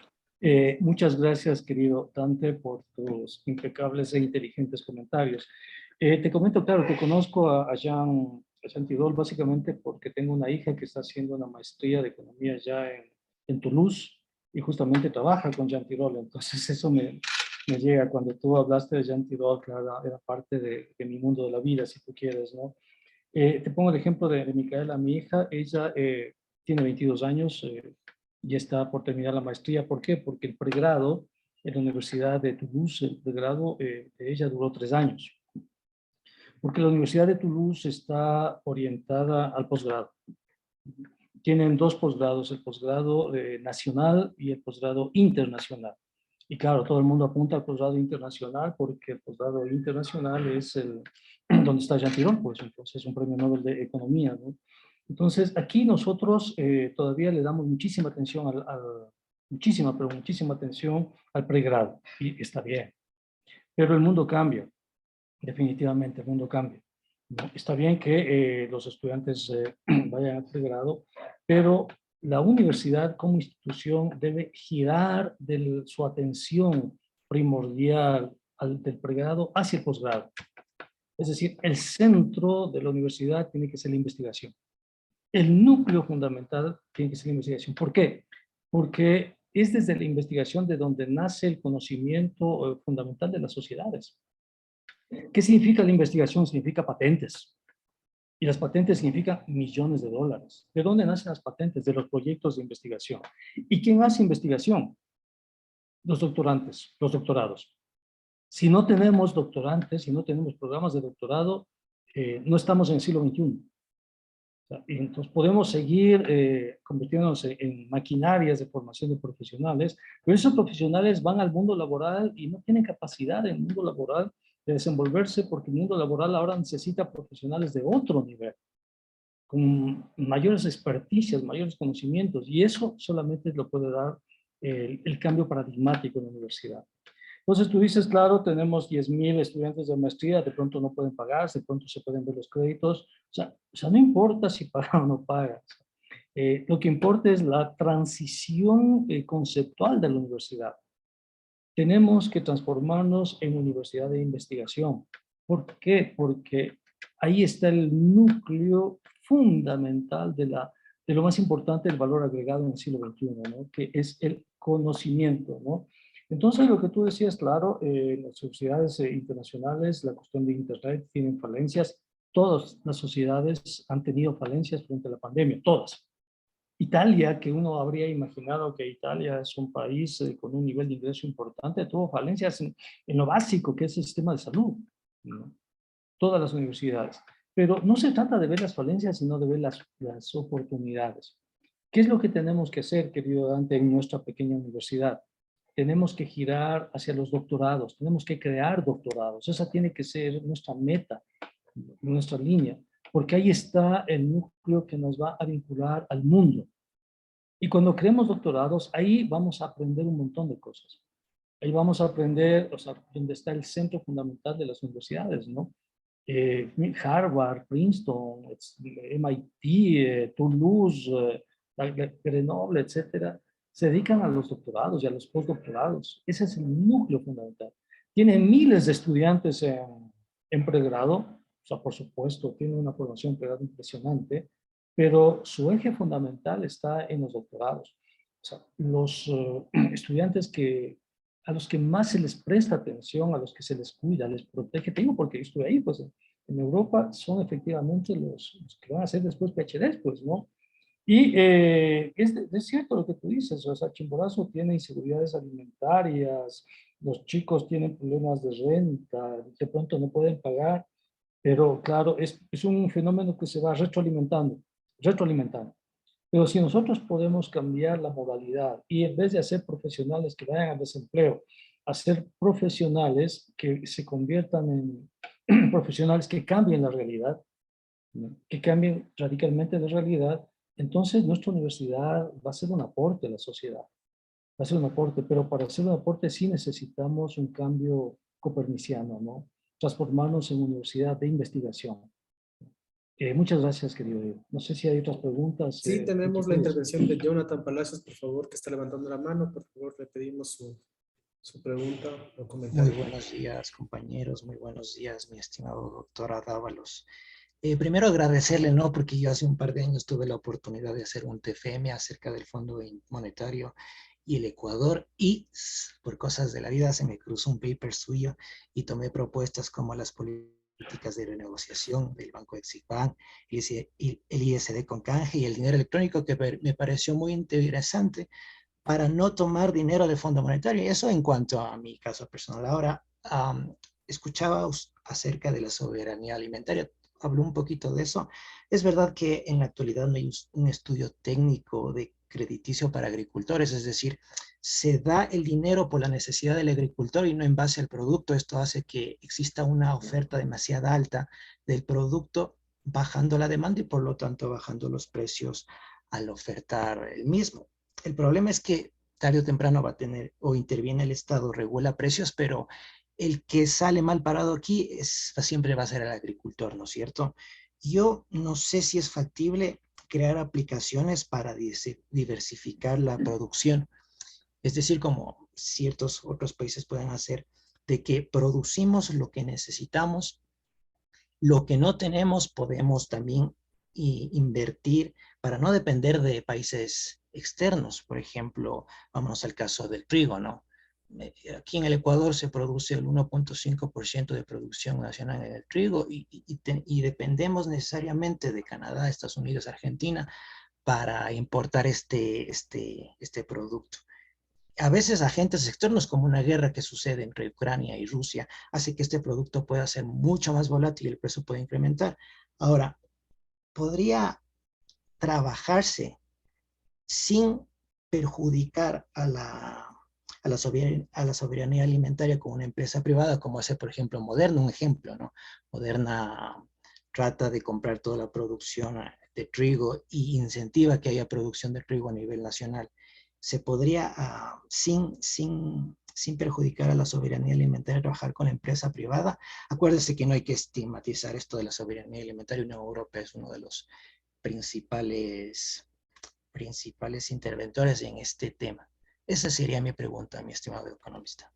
Muchas gracias, querido Dante, por tus impecables e inteligentes comentarios. Te comento, claro, que conozco a Jean Tirole básicamente porque tengo una hija que está haciendo una maestría de economía ya en Toulouse y justamente trabaja con Jean Tirole. Entonces eso me llega. Cuando tú hablaste de Jean Tirole, claro, era parte de mi mundo de la vida, si tú quieres, ¿no? Te pongo el ejemplo de Micaela, mi hija. Ella tiene 22 años y está por terminar la maestría. ¿Por qué? Porque el pregrado en la Universidad de Toulouse, el pregrado de ella duró 3 años. Porque la Universidad de Toulouse está orientada al posgrado. tienen dos posgrados, el posgrado nacional y el posgrado internacional. Y claro, todo el mundo apunta al posgrado internacional porque el posgrado internacional es donde está Jean Tirole, pues entonces es un premio Nobel de Economía, ¿no? Entonces, aquí nosotros todavía le damos muchísima atención muchísima atención al pregrado, y está bien. Pero el mundo cambia, definitivamente el mundo cambia, ¿no? Está bien que los estudiantes vayan al pregrado, pero la universidad como institución debe girar su atención primordial del pregrado hacia el posgrado. Es decir, el centro de la universidad tiene que ser la investigación. El núcleo fundamental tiene que ser la investigación. ¿Por qué? Porque es desde la investigación de donde nace el conocimiento fundamental de las sociedades. ¿Qué significa la investigación? Significa patentes. Y las patentes significan millones de dólares. ¿De dónde nacen las patentes? De los proyectos de investigación. ¿Y quién hace investigación? Los doctorantes, los doctorados. Si no tenemos doctorantes, si no tenemos programas de doctorado, no estamos en el siglo XXI. Y entonces podemos seguir convirtiéndonos en maquinarias de formación de profesionales, pero esos profesionales van al mundo laboral y no tienen capacidad en el mundo laboral de desenvolverse, porque el mundo laboral ahora necesita profesionales de otro nivel, con mayores experticias, mayores conocimientos, y eso solamente lo puede dar el cambio paradigmático en la universidad. Entonces tú dices, claro, tenemos 10,000 estudiantes de maestría, de pronto no pueden pagar, de pronto se pueden ver los créditos, o sea no importa si pagan o no pagan. Lo que importa es la transición conceptual de la universidad. Tenemos que transformarnos en universidad de investigación. ¿Por qué? Porque ahí está el núcleo fundamental de lo más importante del valor agregado en el siglo XXI, ¿no? Que es el conocimiento, ¿no? Entonces, lo que tú decías, claro, las sociedades internacionales, la cuestión de Internet, tienen falencias. Todas las sociedades han tenido falencias frente a la pandemia, todas. Italia, que uno habría imaginado que Italia es un país con un nivel de ingreso importante, tuvo falencias en lo básico, que es el sistema de salud, ¿no? Todas las universidades. Pero no se trata de ver las falencias, sino de ver las oportunidades. ¿Qué es lo que tenemos que hacer, querido Dante, en nuestra pequeña universidad? Tenemos que girar hacia los doctorados, tenemos que crear doctorados. Esa tiene que ser nuestra meta, nuestra línea, porque ahí está el núcleo que nos va a vincular al mundo. Y cuando creemos doctorados, ahí vamos a aprender un montón de cosas. Ahí vamos a aprender, o sea, donde está el centro fundamental de las universidades, ¿no? Harvard, Princeton, MIT, Toulouse, Grenoble, etcétera, se dedican a los doctorados y a los postdoctorados. Ese es el núcleo fundamental. Tienen miles de estudiantes en pregrado, o sea, por supuesto, tienen una formación pregrado impresionante, pero su eje fundamental está en los doctorados. O sea, los estudiantes a los que más se les presta atención, a los que se les cuida, les protege, te digo porque yo estuve ahí, pues en Europa son efectivamente los que van a hacer después PhDs, pues, ¿no? Y es cierto lo que tú dices, o sea, Chimborazo tiene inseguridades alimentarias, los chicos tienen problemas de renta, de pronto no pueden pagar, pero claro, es un fenómeno que se va retroalimentando. Pero si nosotros podemos cambiar la modalidad y en vez de hacer profesionales que vayan al desempleo, hacer profesionales que se conviertan en profesionales que cambien la realidad, ¿no? Que cambien radicalmente la realidad, entonces nuestra universidad va a ser un aporte a la sociedad. Va a ser un aporte, pero para hacer un aporte sí necesitamos un cambio coperniciano, ¿no? Transformarnos en universidad de investigación. Muchas gracias, querido Diego. No sé si hay otras preguntas. Sí, tenemos la intervención de Jonathan Palacios, por favor, que está levantando la mano. Por favor, le pedimos su pregunta o comentario. Muy buenos días, compañeros. Muy buenos días, mi estimado doctor Dávalos. Primero agradecerle, ¿no? Porque yo hace un par de años tuve la oportunidad de hacer un TFM acerca del Fondo Monetario y el Ecuador, y por cosas de la vida se me cruzó un paper suyo y tomé propuestas como las políticas de renegociación del Banco Eximbank, el ISD con canje y el dinero electrónico, que me pareció muy interesante para no tomar dinero del Fondo Monetario. Y eso en cuanto a mi caso personal. Ahora, escuchaba acerca de la soberanía alimentaria. habló un poquito de eso. Es verdad que en la actualidad no hay un estudio técnico de crediticio para agricultores, es decir, se da el dinero por la necesidad del agricultor y no en base al producto. Esto hace que exista una oferta demasiado alta del producto, bajando la demanda y por lo tanto bajando los precios al ofertar el mismo. El problema es que tarde o temprano va a tener, o interviene el Estado, regula precios, pero el que sale mal parado aquí siempre va a ser el agricultor, ¿no es cierto? Yo no sé si es factible crear aplicaciones para diversificar la producción. Es decir, como ciertos otros países pueden hacer, de que producimos lo que necesitamos, lo que no tenemos podemos también invertir para no depender de países externos. Por ejemplo, vámonos al caso del trigo, ¿no? Aquí en el Ecuador se produce el 1.5% de producción nacional en el trigo y dependemos necesariamente de Canadá, Estados Unidos, Argentina para importar este producto. A veces agentes externos, como una guerra que sucede entre Ucrania y Rusia, hace que este producto pueda ser mucho más volátil y el precio puede incrementar. Ahora, podría trabajarse sin perjudicar a la soberanía alimentaria con una empresa privada, como hace, por ejemplo, Moderna, un ejemplo, ¿no? Moderna trata de comprar toda la producción de trigo y incentiva que haya producción de trigo a nivel nacional. Se podría, sin perjudicar a la soberanía alimentaria, trabajar con la empresa privada. Acuérdese que no hay que estigmatizar esto de la soberanía alimentaria. Unión Europea es uno de los principales interventores en este tema. Esa sería mi pregunta, mi estimado economista.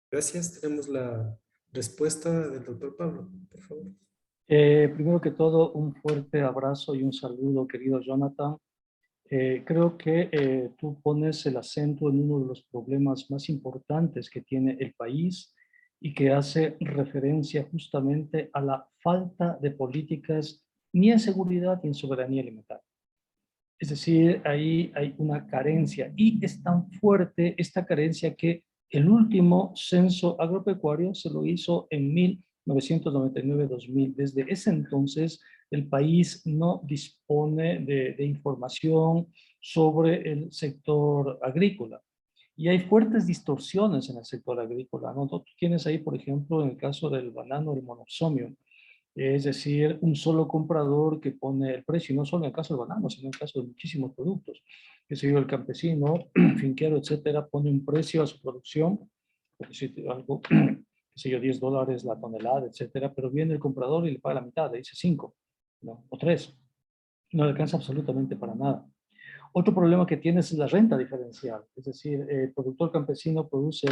Gracias. Tenemos la respuesta del doctor Pablo, por favor. Primero que todo, un fuerte abrazo y un saludo, querido Jonathan. Creo que tú pones el acento en uno de los problemas más importantes que tiene el país y que hace referencia justamente a la falta de políticas ni en seguridad ni en soberanía alimentaria. Es decir, ahí hay una carencia y es tan fuerte esta carencia que el último censo agropecuario se lo hizo en 1999-2000. Desde ese entonces el país no dispone de información sobre el sector agrícola. Y hay fuertes distorsiones en el sector agrícola, ¿no? Tú tienes ahí, por ejemplo, en el caso del banano, el monosomio. Es decir, un solo comprador que pone el precio, y no solo en el caso del banano, sino en el caso de muchísimos productos. Que se el campesino, finquero, etcétera, pone un precio a su producción, por decir algo, qué sé yo, $10 la tonelada, etcétera, pero viene el comprador y le paga la mitad, le dice 5, ¿no? O 3. No le alcanza absolutamente para nada. Otro problema que tienes es la renta diferencial, es decir, el productor campesino produce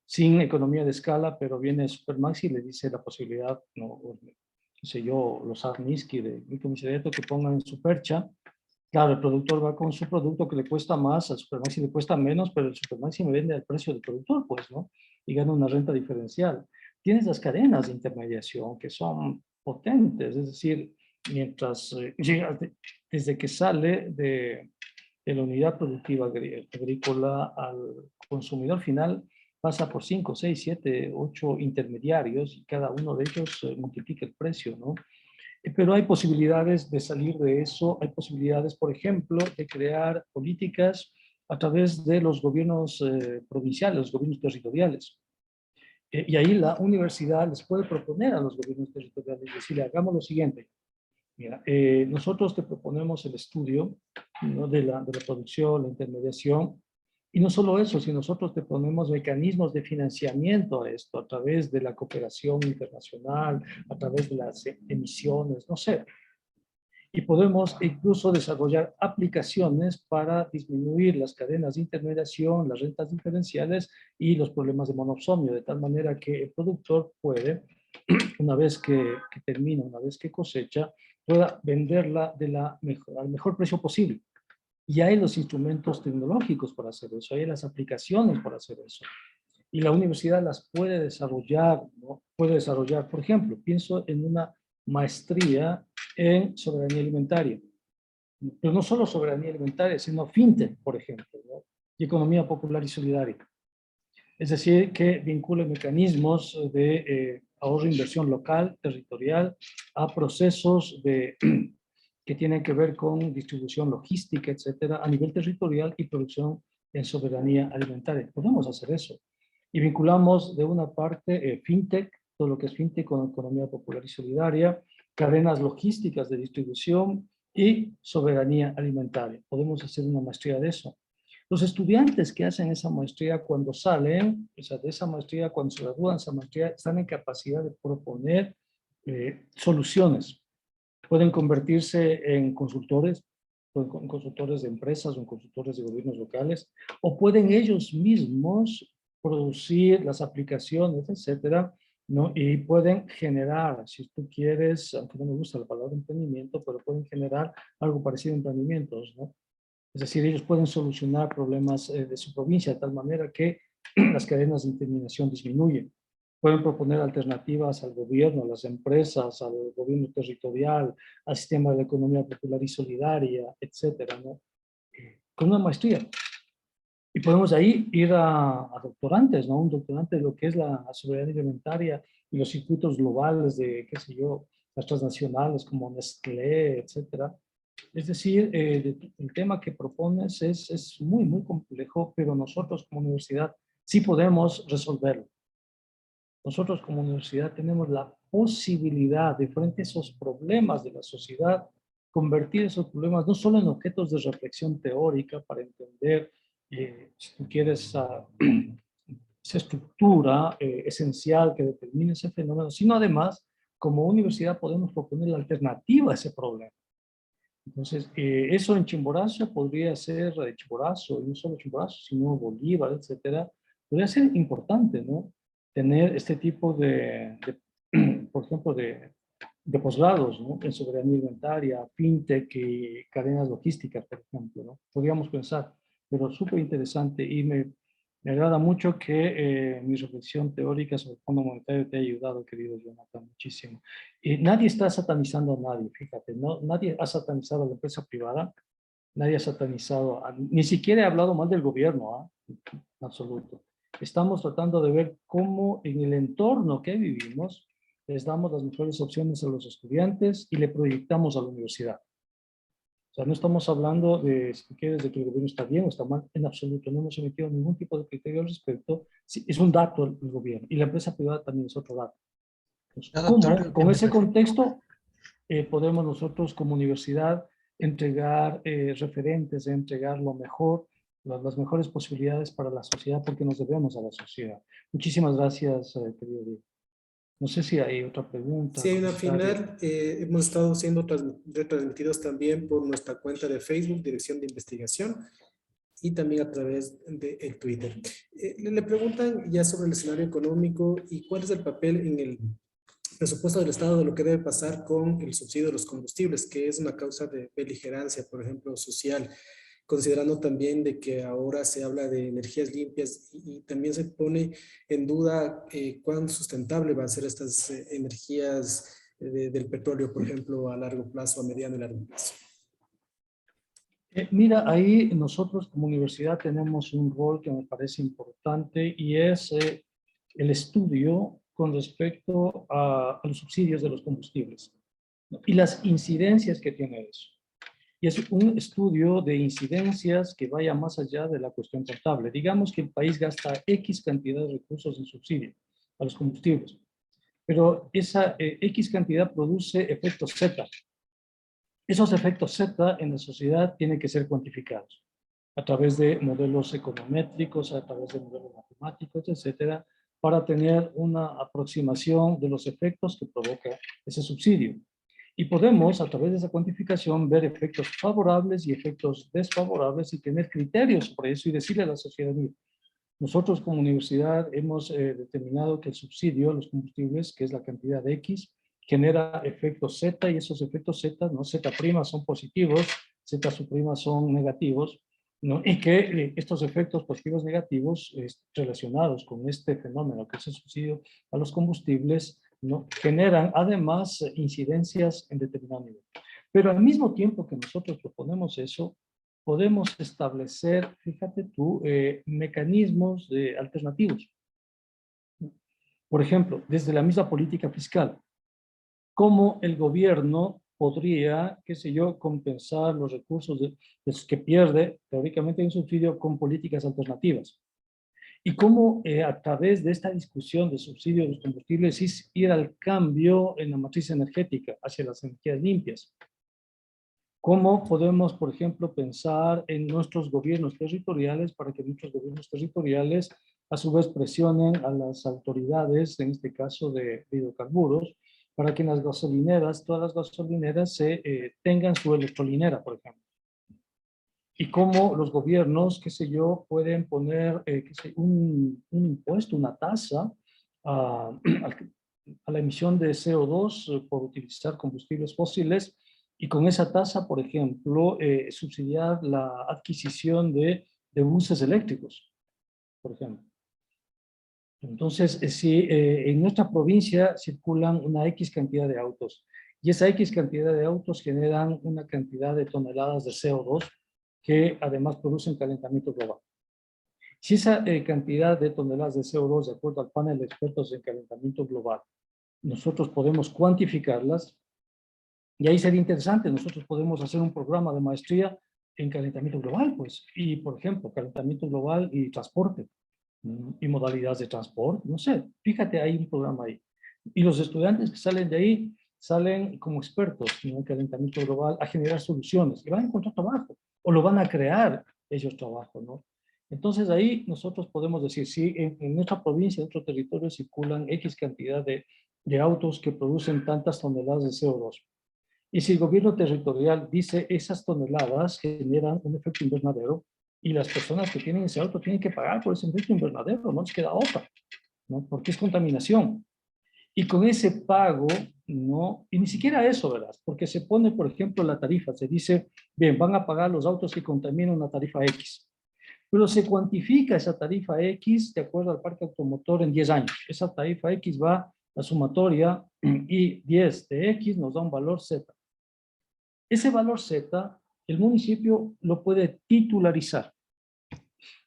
sin economía de escala, pero viene Supermaxi y le dice la posibilidad, no, qué sé yo, los Arniski de micromiseriato que pongan en su percha. Claro, el productor va con su producto que le cuesta más, al Supermaxi le cuesta menos, pero el Supermaxi me vende al precio del productor, pues, ¿no? Y gana una renta diferencial. Tienes las cadenas de intermediación que son potentes, es decir, mientras llega, desde que sale de la unidad productiva agrícola al consumidor final, pasa por 5, 6, 7, 8 intermediarios y cada uno de ellos multiplica el precio, ¿no? Pero hay posibilidades de salir de eso, hay posibilidades, por ejemplo, de crear políticas a través de los gobiernos provinciales, los gobiernos territoriales. Y ahí la universidad les puede proponer a los gobiernos territoriales, decirle, hagamos lo siguiente. Mira, nosotros te proponemos el estudio, ¿no? de la producción, la intermediación, y no solo eso, sino nosotros te ponemos mecanismos de financiamiento a esto, a través de la cooperación internacional, a través de las emisiones, no sé. Y podemos incluso desarrollar aplicaciones para disminuir las cadenas de intermediación, las rentas diferenciales y los problemas de monosomio, de tal manera que el productor puede, una vez que termina, una vez que cosecha, pueda venderla al mejor precio posible. Y hay los instrumentos tecnológicos para hacer eso, hay las aplicaciones para hacer eso. Y la universidad las puede desarrollar, ¿no? Puede desarrollar, por ejemplo, pienso en una maestría en soberanía alimentaria. Pero no solo soberanía alimentaria, sino fintech, por ejemplo, ¿no? Y economía popular y solidaria. Es decir, que vincule mecanismos de ahorro e inversión local, territorial, a procesos que tienen que ver con distribución logística, etcétera, a nivel territorial y producción en soberanía alimentaria. Podemos hacer eso. Y vinculamos de una parte fintech, todo lo que es fintech con economía popular y solidaria, cadenas logísticas de distribución y soberanía alimentaria. Podemos hacer una maestría de eso. Los estudiantes que hacen esa maestría cuando salen, o sea, de esa maestría, cuando se gradúan de esa maestría, están en capacidad de proponer soluciones. Pueden convertirse en consultores de empresas o en consultores de gobiernos locales, o pueden ellos mismos producir las aplicaciones, etcétera, ¿no? Y pueden generar, si tú quieres, aunque no me gusta la palabra emprendimiento, pero pueden generar algo parecido a emprendimientos, ¿no? Es decir, ellos pueden solucionar problemas de su provincia de tal manera que las cadenas de interminación disminuyen. Pueden proponer alternativas al gobierno, a las empresas, al gobierno territorial, al sistema de la economía popular y solidaria, etcétera, ¿no? Con una maestría. Y podemos ahí ir a doctorantes, ¿no? Un doctorante de lo que es la soberanía alimentaria y los circuitos globales de, qué sé yo, las transnacionales como Nestlé, etcétera. Es decir, el tema que propones es muy, muy complejo, pero nosotros como universidad sí podemos resolverlo. Nosotros como universidad tenemos la posibilidad de, frente a esos problemas de la sociedad, convertir esos problemas no solo en objetos de reflexión teórica para entender, si tú quieres, esa estructura esencial que determina ese fenómeno, sino además, como universidad podemos proponer la alternativa a ese problema. Entonces, eso en Chimborazo podría ser, Chimborazo, y no solo Chimborazo, sino Bolívar, etcétera, podría ser importante, ¿no? Tener este tipo por ejemplo, de posgrados, ¿no? En soberanía alimentaria, fintech y cadenas logísticas, por ejemplo, ¿no? Podríamos pensar, pero súper interesante y me agrada mucho que mi reflexión teórica sobre el Fondo Monetario te haya ayudado, querido Jonathan, muchísimo. Nadie está satanizando a nadie, fíjate, ¿no? Nadie ha satanizado a la empresa privada, nadie ha satanizado, ni siquiera he hablado mal del gobierno, en absoluto. Estamos tratando de ver cómo en el entorno que vivimos les damos las mejores opciones a los estudiantes y le proyectamos a la universidad. O sea, no estamos hablando de, si quieres, de que el gobierno está bien o está mal, en absoluto. No hemos emitido ningún tipo de criterio al respecto. Sí, es un dato el gobierno y la empresa privada también es otro dato. Entonces, ¿cómo? Con ese contexto podemos nosotros como universidad entregar referentes, entregar lo mejor, las mejores posibilidades para la sociedad porque nos debemos a la sociedad. Muchísimas gracias, querido Diego. No sé si hay otra pregunta. Sí, hay una final. Hemos estado siendo retransmitidos también por nuestra cuenta de Facebook, Dirección de Investigación, y también a través de Twitter. Le preguntan ya sobre el escenario económico y cuál es el papel en el presupuesto del Estado de lo que debe pasar con el subsidio de los combustibles, que es una causa de beligerancia, por ejemplo, social, considerando también de que ahora se habla de energías limpias y también se pone en duda cuán sustentable van a ser estas energías del petróleo, por ejemplo, a largo plazo, a mediano y largo plazo. Mira, ahí nosotros como universidad tenemos un rol que me parece importante y es el estudio con respecto a los subsidios de los combustibles, ¿no? Y las incidencias que tiene eso. Y es un estudio de incidencias que vaya más allá de la cuestión contable. Digamos que el país gasta X cantidad de recursos en subsidio a los combustibles, pero esa X cantidad produce efectos Z. Esos efectos Z en la sociedad tienen que ser cuantificados a través de modelos econométricos, a través de modelos matemáticos, etcétera, para tener una aproximación de los efectos que provoca ese subsidio. Y podemos, a través de esa cuantificación, ver efectos favorables y efectos desfavorables y tener criterios sobre eso y decirle a la sociedad, nosotros como universidad hemos determinado que el subsidio a los combustibles, que es la cantidad de X, genera efectos Z y esos efectos Z, ¿no? Z' son positivos, Z' son negativos, ¿no? Y que estos efectos positivos negativos relacionados con este fenómeno que es el subsidio a los combustibles, ¿no? Generan además incidencias en determinado nivel. Pero al mismo tiempo que nosotros proponemos eso, podemos establecer, fíjate tú, mecanismos alternativos. Por ejemplo, desde la misma política fiscal, cómo el gobierno podría, qué sé yo, compensar los recursos de los que pierde teóricamente en subsidio con políticas alternativas. Y cómo a través de esta discusión de subsidio de los combustibles ir al cambio en la matriz energética hacia las energías limpias. ¿Cómo podemos, por ejemplo, pensar en nuestros gobiernos territoriales para que nuestros gobiernos territoriales a su vez presionen a las autoridades, en este caso de hidrocarburos, para que en las gasolineras, todas las gasolineras tengan su electrolinera, por ejemplo? Y cómo los gobiernos, qué sé yo, pueden poner un impuesto, una tasa a la emisión de CO2 por utilizar combustibles fósiles, y con esa tasa, por ejemplo, subsidiar la adquisición de buses eléctricos, por ejemplo. Entonces, si en nuestra provincia circulan una X cantidad de autos, y esa X cantidad de autos generan una cantidad de toneladas de CO2 que además producen calentamiento global. Si esa cantidad de toneladas de CO2, de acuerdo al panel de expertos en calentamiento global, nosotros podemos cuantificarlas, y ahí sería interesante, nosotros podemos hacer un programa de maestría en calentamiento global, pues, y por ejemplo, calentamiento global y transporte, y modalidades de transporte, no sé, fíjate, hay un programa ahí. Y los estudiantes que salen de ahí, salen como expertos en el calentamiento global a generar soluciones, y van a encontrar trabajo, o lo van a crear ellos trabajo, ¿no? Entonces ahí nosotros podemos decir, si en nuestra provincia, en nuestro territorio circulan X cantidad de autos que producen tantas toneladas de CO2, y si el gobierno territorial dice esas toneladas generan un efecto invernadero, y las personas que tienen ese auto tienen que pagar por ese efecto invernadero, no les queda otra, ¿no? Porque es contaminación. Y con ese pago, ¿no? Y ni siquiera eso, ¿verdad? Porque se pone, por ejemplo, la tarifa, se dice, bien, van a pagar los autos que contaminan una tarifa X. Pero se cuantifica esa tarifa X de acuerdo al parque automotor en 10 años. Esa tarifa X va a sumatoria y 10 de X nos da un valor Z. Ese valor Z, el municipio lo puede titularizar.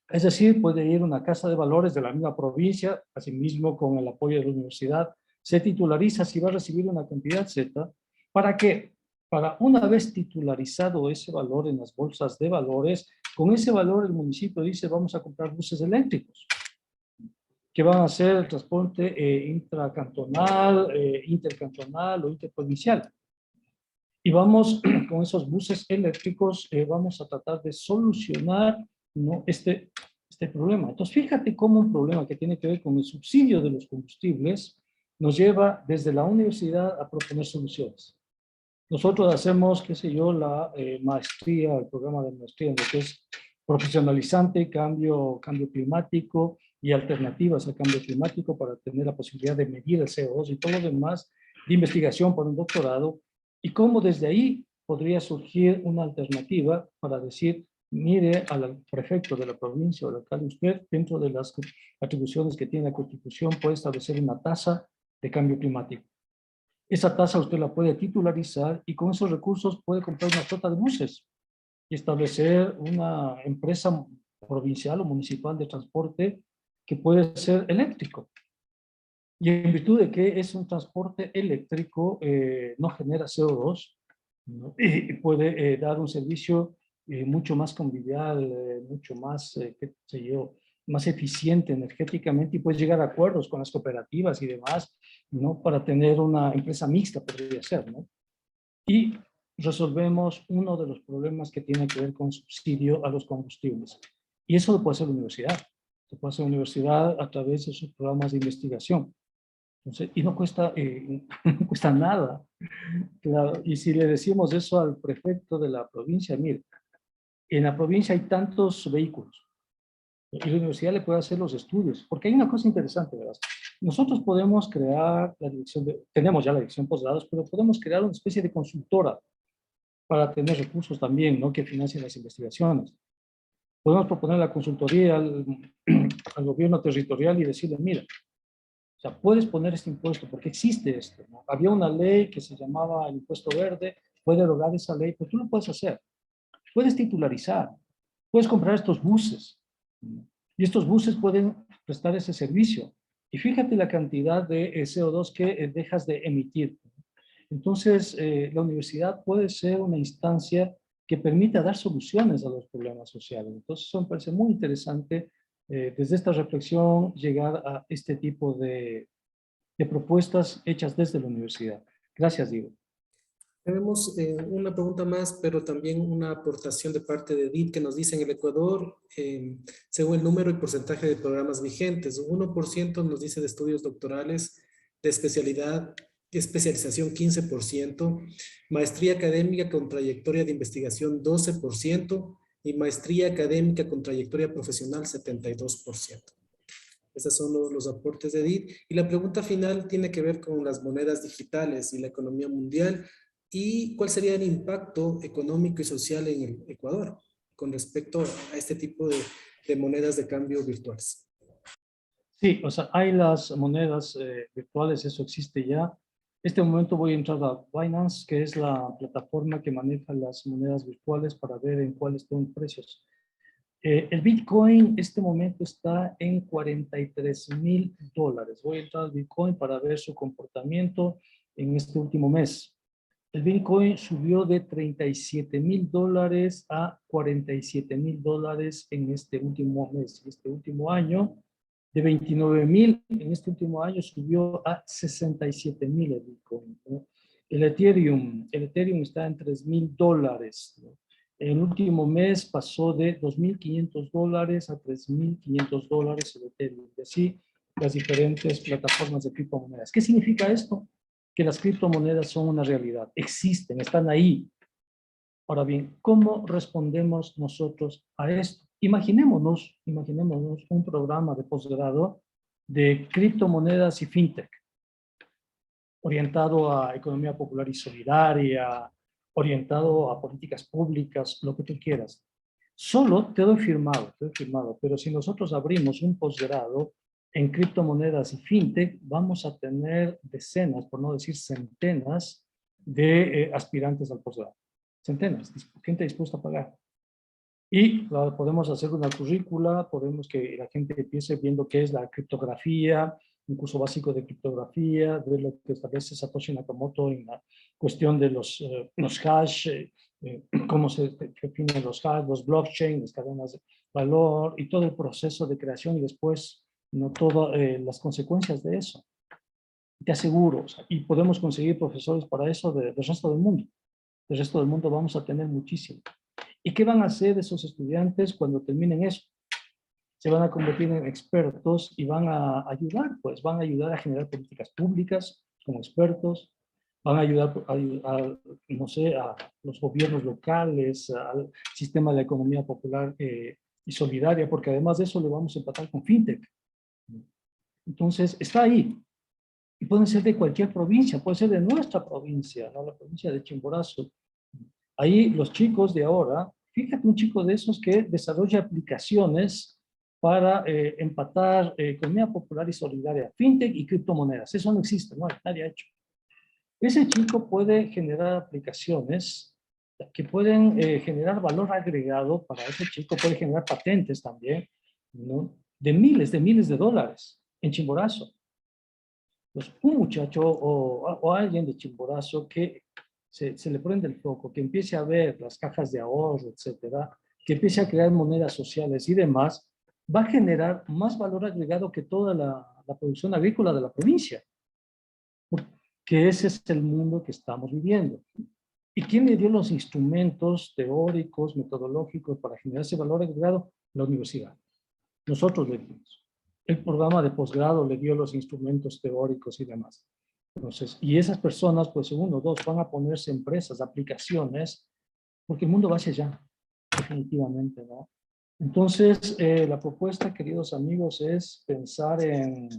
Es decir, puede ir a una casa de valores de la misma provincia, asimismo con el apoyo de la universidad, se titulariza si va a recibir una cantidad Z. ¿Para qué? Para una vez titularizado ese valor en las bolsas de valores, con ese valor el municipio dice vamos a comprar buses eléctricos que van a hacer el transporte intracantonal, intercantonal o interprovincial. Y vamos, con esos buses eléctricos, vamos a tratar de solucionar, ¿no? este problema. Entonces, fíjate cómo un problema que tiene que ver con el subsidio de los combustibles nos lleva desde la universidad a proponer soluciones. Nosotros hacemos, qué sé yo, la maestría, el programa de maestría en lo que es profesionalizante, cambio climático y alternativas al cambio climático para tener la posibilidad de medir el CO2 y todo lo demás, de investigación para un doctorado, y cómo desde ahí podría surgir una alternativa para decir, mire al prefecto de la provincia o al alcalde, usted dentro de las atribuciones que tiene la Constitución puede establecer una tasa de cambio climático. Esa tasa usted la puede titularizar y con esos recursos puede comprar una flota de buses y establecer una empresa provincial o municipal de transporte que puede ser eléctrico. Y en virtud de que es un transporte eléctrico, no genera CO2, ¿no? Y puede dar un servicio mucho más convivial, mucho más, qué sé yo, más eficiente energéticamente, y puede llegar a acuerdos con las cooperativas y demás, ¿no? Para tener una empresa mixta, podría ser, ¿no? Y resolvemos uno de los problemas que tiene que ver con subsidio a los combustibles. Y eso lo puede hacer la universidad. Se puede hacer la universidad a través de sus programas de investigación. Entonces, y no cuesta, no cuesta nada. Claro, y si le decimos eso al prefecto de la provincia, mire, en la provincia hay tantos vehículos, y la universidad le puede hacer los estudios, porque hay una cosa interesante, ¿verdad? Nosotros podemos crear la dirección, tenemos ya la dirección posgrados, pero podemos crear una especie de consultora para tener recursos también, ¿no? Que financien las investigaciones. Podemos proponer la consultoría al gobierno territorial y decirle, mira, o sea, puedes poner este impuesto porque existe esto, ¿no? Había una ley que se llamaba el impuesto verde, puede derogar esa ley, pero tú lo puedes hacer. puedes titularizar, puedes comprar estos buses. Y estos buses pueden prestar ese servicio. Y fíjate la cantidad de CO2 que dejas de emitir. Entonces, la universidad puede ser una instancia que permita dar soluciones a los problemas sociales. Entonces, eso me parece muy interesante desde esta reflexión llegar a este tipo de propuestas hechas desde la universidad. Gracias, Diego. Tenemos una pregunta más, pero también una aportación de parte de Edith que nos dice en el Ecuador, según el número y porcentaje de programas vigentes, 1% nos dice de estudios doctorales, de especialización 15%, maestría académica con trayectoria de investigación 12% y maestría académica con trayectoria profesional 72%. Esos son los aportes de Edith. Y la pregunta final tiene que ver con las monedas digitales y la economía mundial y cuál sería el impacto económico y social en el Ecuador con respecto a este tipo de monedas de cambio virtuales. Sí, o sea, hay las monedas virtuales, eso existe ya. En este momento voy a entrar a Binance, que es la plataforma que maneja las monedas virtuales para ver en cuáles están precios. El Bitcoin en este momento está en $43,000. Voy a entrar al Bitcoin para ver su comportamiento en este último mes. El Bitcoin subió de $37,000 a $47,000 en este último mes. Este último año, de 29,000 en este último año subió a 67,000 el Bitcoin, ¿no? El Ethereum está en $3,000, ¿no? En el último mes pasó de $2,500 a $3,500 el Ethereum. Y así las diferentes plataformas de criptomonedas. ¿Qué significa esto? Que las criptomonedas son una realidad. Existen, están ahí. Ahora bien, ¿cómo respondemos nosotros a esto? Imaginémonos un programa de posgrado de criptomonedas y fintech, orientado a economía popular y solidaria, orientado a políticas públicas, lo que tú quieras. Solo te doy firmado, pero si nosotros abrimos un posgrado en criptomonedas y fintech, vamos a tener decenas, por no decir centenas, de aspirantes al posgrado. Centenas, gente dispuesta a pagar. Y podemos hacer una currícula, podemos que la gente empiece viendo qué es la criptografía, un curso básico de criptografía, de lo que establece Satoshi Nakamoto en la cuestión de los hash, cómo se definen los hash, los blockchain, las cadenas de valor y todo el proceso de creación y después no todas las consecuencias de eso. Te aseguro, o sea, y podemos conseguir profesores para eso del resto del mundo. Del resto del mundo vamos a tener muchísimo. ¿Y qué van a hacer esos estudiantes cuando terminen eso? Se van a convertir en expertos y van a ayudar, pues van a ayudar a generar políticas públicas como expertos, van a ayudar no sé, a los gobiernos locales, al sistema de la economía popular y solidaria, porque además de eso le vamos a empatar con fintech. Entonces, está ahí. Y pueden ser de cualquier provincia, puede ser de nuestra provincia, ¿no? La provincia de Chimborazo. Ahí los chicos de ahora, fíjate un chico de esos que desarrolla aplicaciones para empatar economía popular y solidaria, fintech y criptomonedas. Eso no existe, no, nadie ha hecho. Ese chico puede generar aplicaciones que pueden generar valor agregado para ese chico, puede generar patentes también, ¿no? De miles de dólares en Chimborazo. Pues un muchacho o alguien de Chimborazo que se le prende el foco, que empiece a ver las cajas de ahorro, etcétera, que empiece a crear monedas sociales y demás, va a generar más valor agregado que toda la producción agrícola de la provincia. Porque ese es el mundo que estamos viviendo. ¿Y quién le dio los instrumentos teóricos, metodológicos para generar ese valor agregado? La universidad. Nosotros le dimos. El programa de posgrado le dio los instrumentos teóricos y demás. Entonces, y esas personas, pues en 1 o 2 van a ponerse empresas, aplicaciones, porque el mundo va hacia allá, definitivamente, ¿no? Entonces, la propuesta, queridos amigos, es pensar en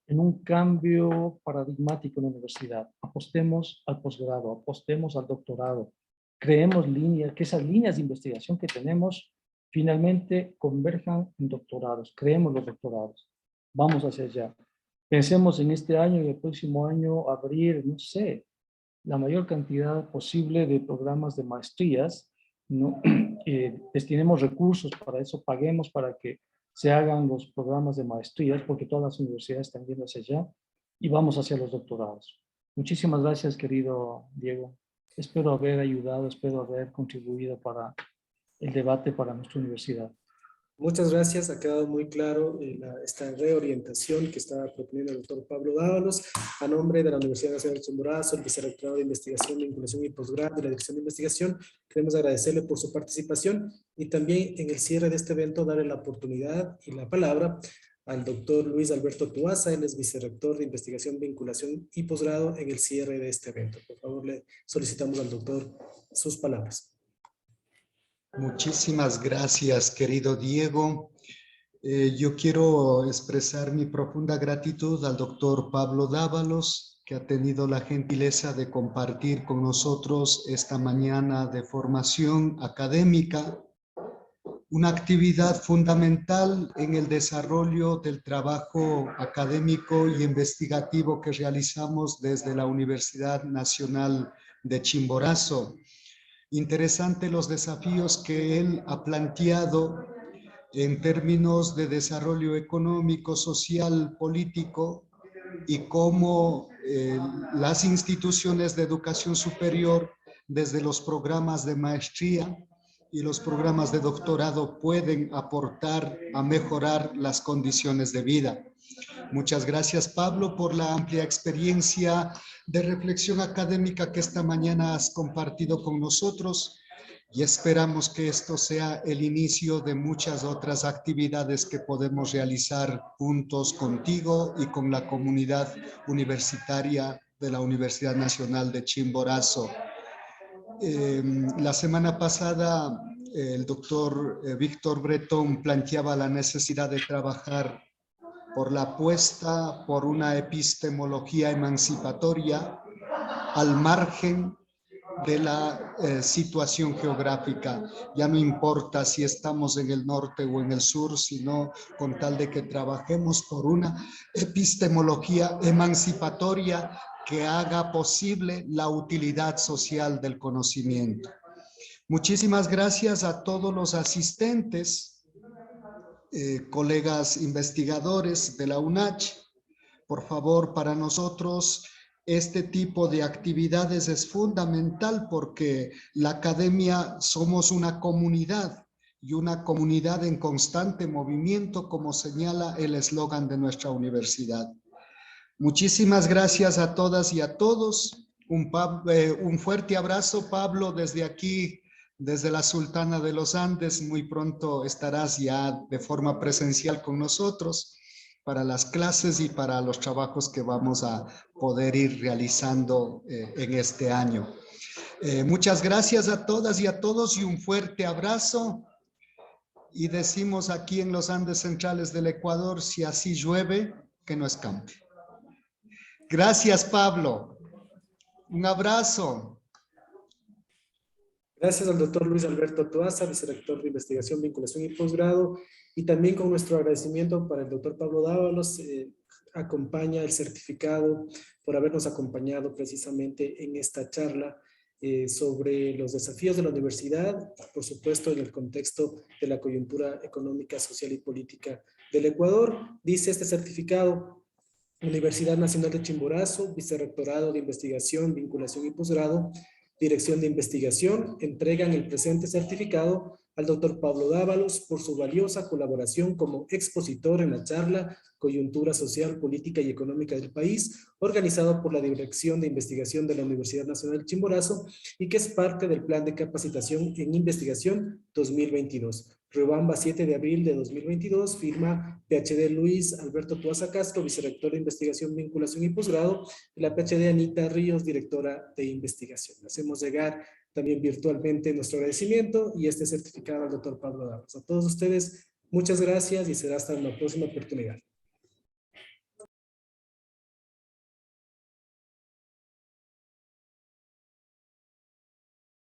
un cambio paradigmático en la universidad. Apostemos al posgrado, apostemos al doctorado, creemos líneas, que esas líneas de investigación que tenemos finalmente converjan en doctorados, creemos los doctorados, vamos hacia allá. Pensemos en este año y el próximo año abrir, no sé, la mayor cantidad posible de programas de maestrías ¿no? Destinemos recursos para eso, paguemos para que se hagan los programas de maestrías, porque todas las universidades están yendo hacia allá, y vamos hacia los doctorados. Muchísimas gracias, querido Diego. Espero haber ayudado, espero haber contribuido para el debate para nuestra universidad. Muchas gracias, ha quedado muy claro esta reorientación que está proponiendo el doctor Pablo Dávalos a nombre de la Universidad Nacional de Chimborazo, el Vicerrectorado de Investigación, Vinculación y Posgrado de la Dirección de Investigación. Queremos agradecerle por su participación y también en el cierre de este evento darle la oportunidad y la palabra al doctor Luis Alberto Tuasa, él es Vicerrector de Investigación, Vinculación y Posgrado en el cierre de este evento. Por favor, le solicitamos al doctor sus palabras. Muchísimas gracias, querido Diego. Yo quiero expresar mi profunda gratitud al doctor Pablo Dávalos, que ha tenido la gentileza de compartir con nosotros esta mañana de formación académica, una actividad fundamental en el desarrollo del trabajo académico y investigativo que realizamos desde la Universidad Nacional de Chimborazo. Interesante los desafíos que él ha planteado en términos de desarrollo económico, social, político y cómo las instituciones de educación superior desde los programas de maestría y los programas de doctorado pueden aportar a mejorar las condiciones de vida. Muchas gracias, Pablo, por la amplia experiencia de reflexión académica que esta mañana has compartido con nosotros y esperamos que esto sea el inicio de muchas otras actividades que podemos realizar juntos contigo y con la comunidad universitaria de la Universidad Nacional de Chimborazo. La semana pasada el doctor Víctor Bretón planteaba la necesidad de trabajar por la apuesta por una epistemología emancipatoria al margen de la situación geográfica. Ya no importa si estamos en el norte o en el sur, sino con tal de que trabajemos por una epistemología emancipatoria que haga posible la utilidad social del conocimiento. Muchísimas gracias a todos los asistentes, colegas investigadores de la UNACH. Por favor, para nosotros este tipo de actividades es fundamental porque la academia somos una comunidad y una comunidad en constante movimiento, como señala el eslogan de nuestra universidad. Muchísimas gracias a todas y a todos. Un fuerte abrazo, Pablo, desde aquí, desde la Sultana de los Andes. Muy pronto estarás ya de forma presencial con nosotros para las clases y para los trabajos que vamos a poder ir realizando en este año. Muchas gracias a todas y a todos y un fuerte abrazo. Y decimos aquí en los Andes centrales del Ecuador, si así llueve, que no escampe. Gracias, Pablo. Un abrazo. Gracias al doctor Luis Alberto Tuasa, vicerrector de Investigación, Vinculación y Posgrado, y también con nuestro agradecimiento para el doctor Pablo Dávalos, acompaña el certificado por habernos acompañado precisamente en esta charla sobre los desafíos de la universidad, por supuesto en el contexto de la coyuntura económica, social y política del Ecuador. Dice este certificado: Universidad Nacional de Chimborazo, Vicerrectorado de Investigación, Vinculación y Posgrado, Dirección de Investigación, entregan el presente certificado al doctor Pablo Dávalos por su valiosa colaboración como expositor en la charla Coyuntura Social, Política y Económica del País, organizado por la Dirección de Investigación de la Universidad Nacional de Chimborazo y que es parte del Plan de Capacitación en Investigación 2022. Riobamba, 7 de abril de 2022, firma PhD Luis Alberto Tuasa Castro, vicerrector de Investigación, Vinculación y Posgrado, y la PhD Anita Ríos, directora de Investigación. Hacemos llegar también virtualmente nuestro agradecimiento y este certificado al doctor Pablo Dávalos. A todos ustedes, muchas gracias y será hasta una próxima oportunidad.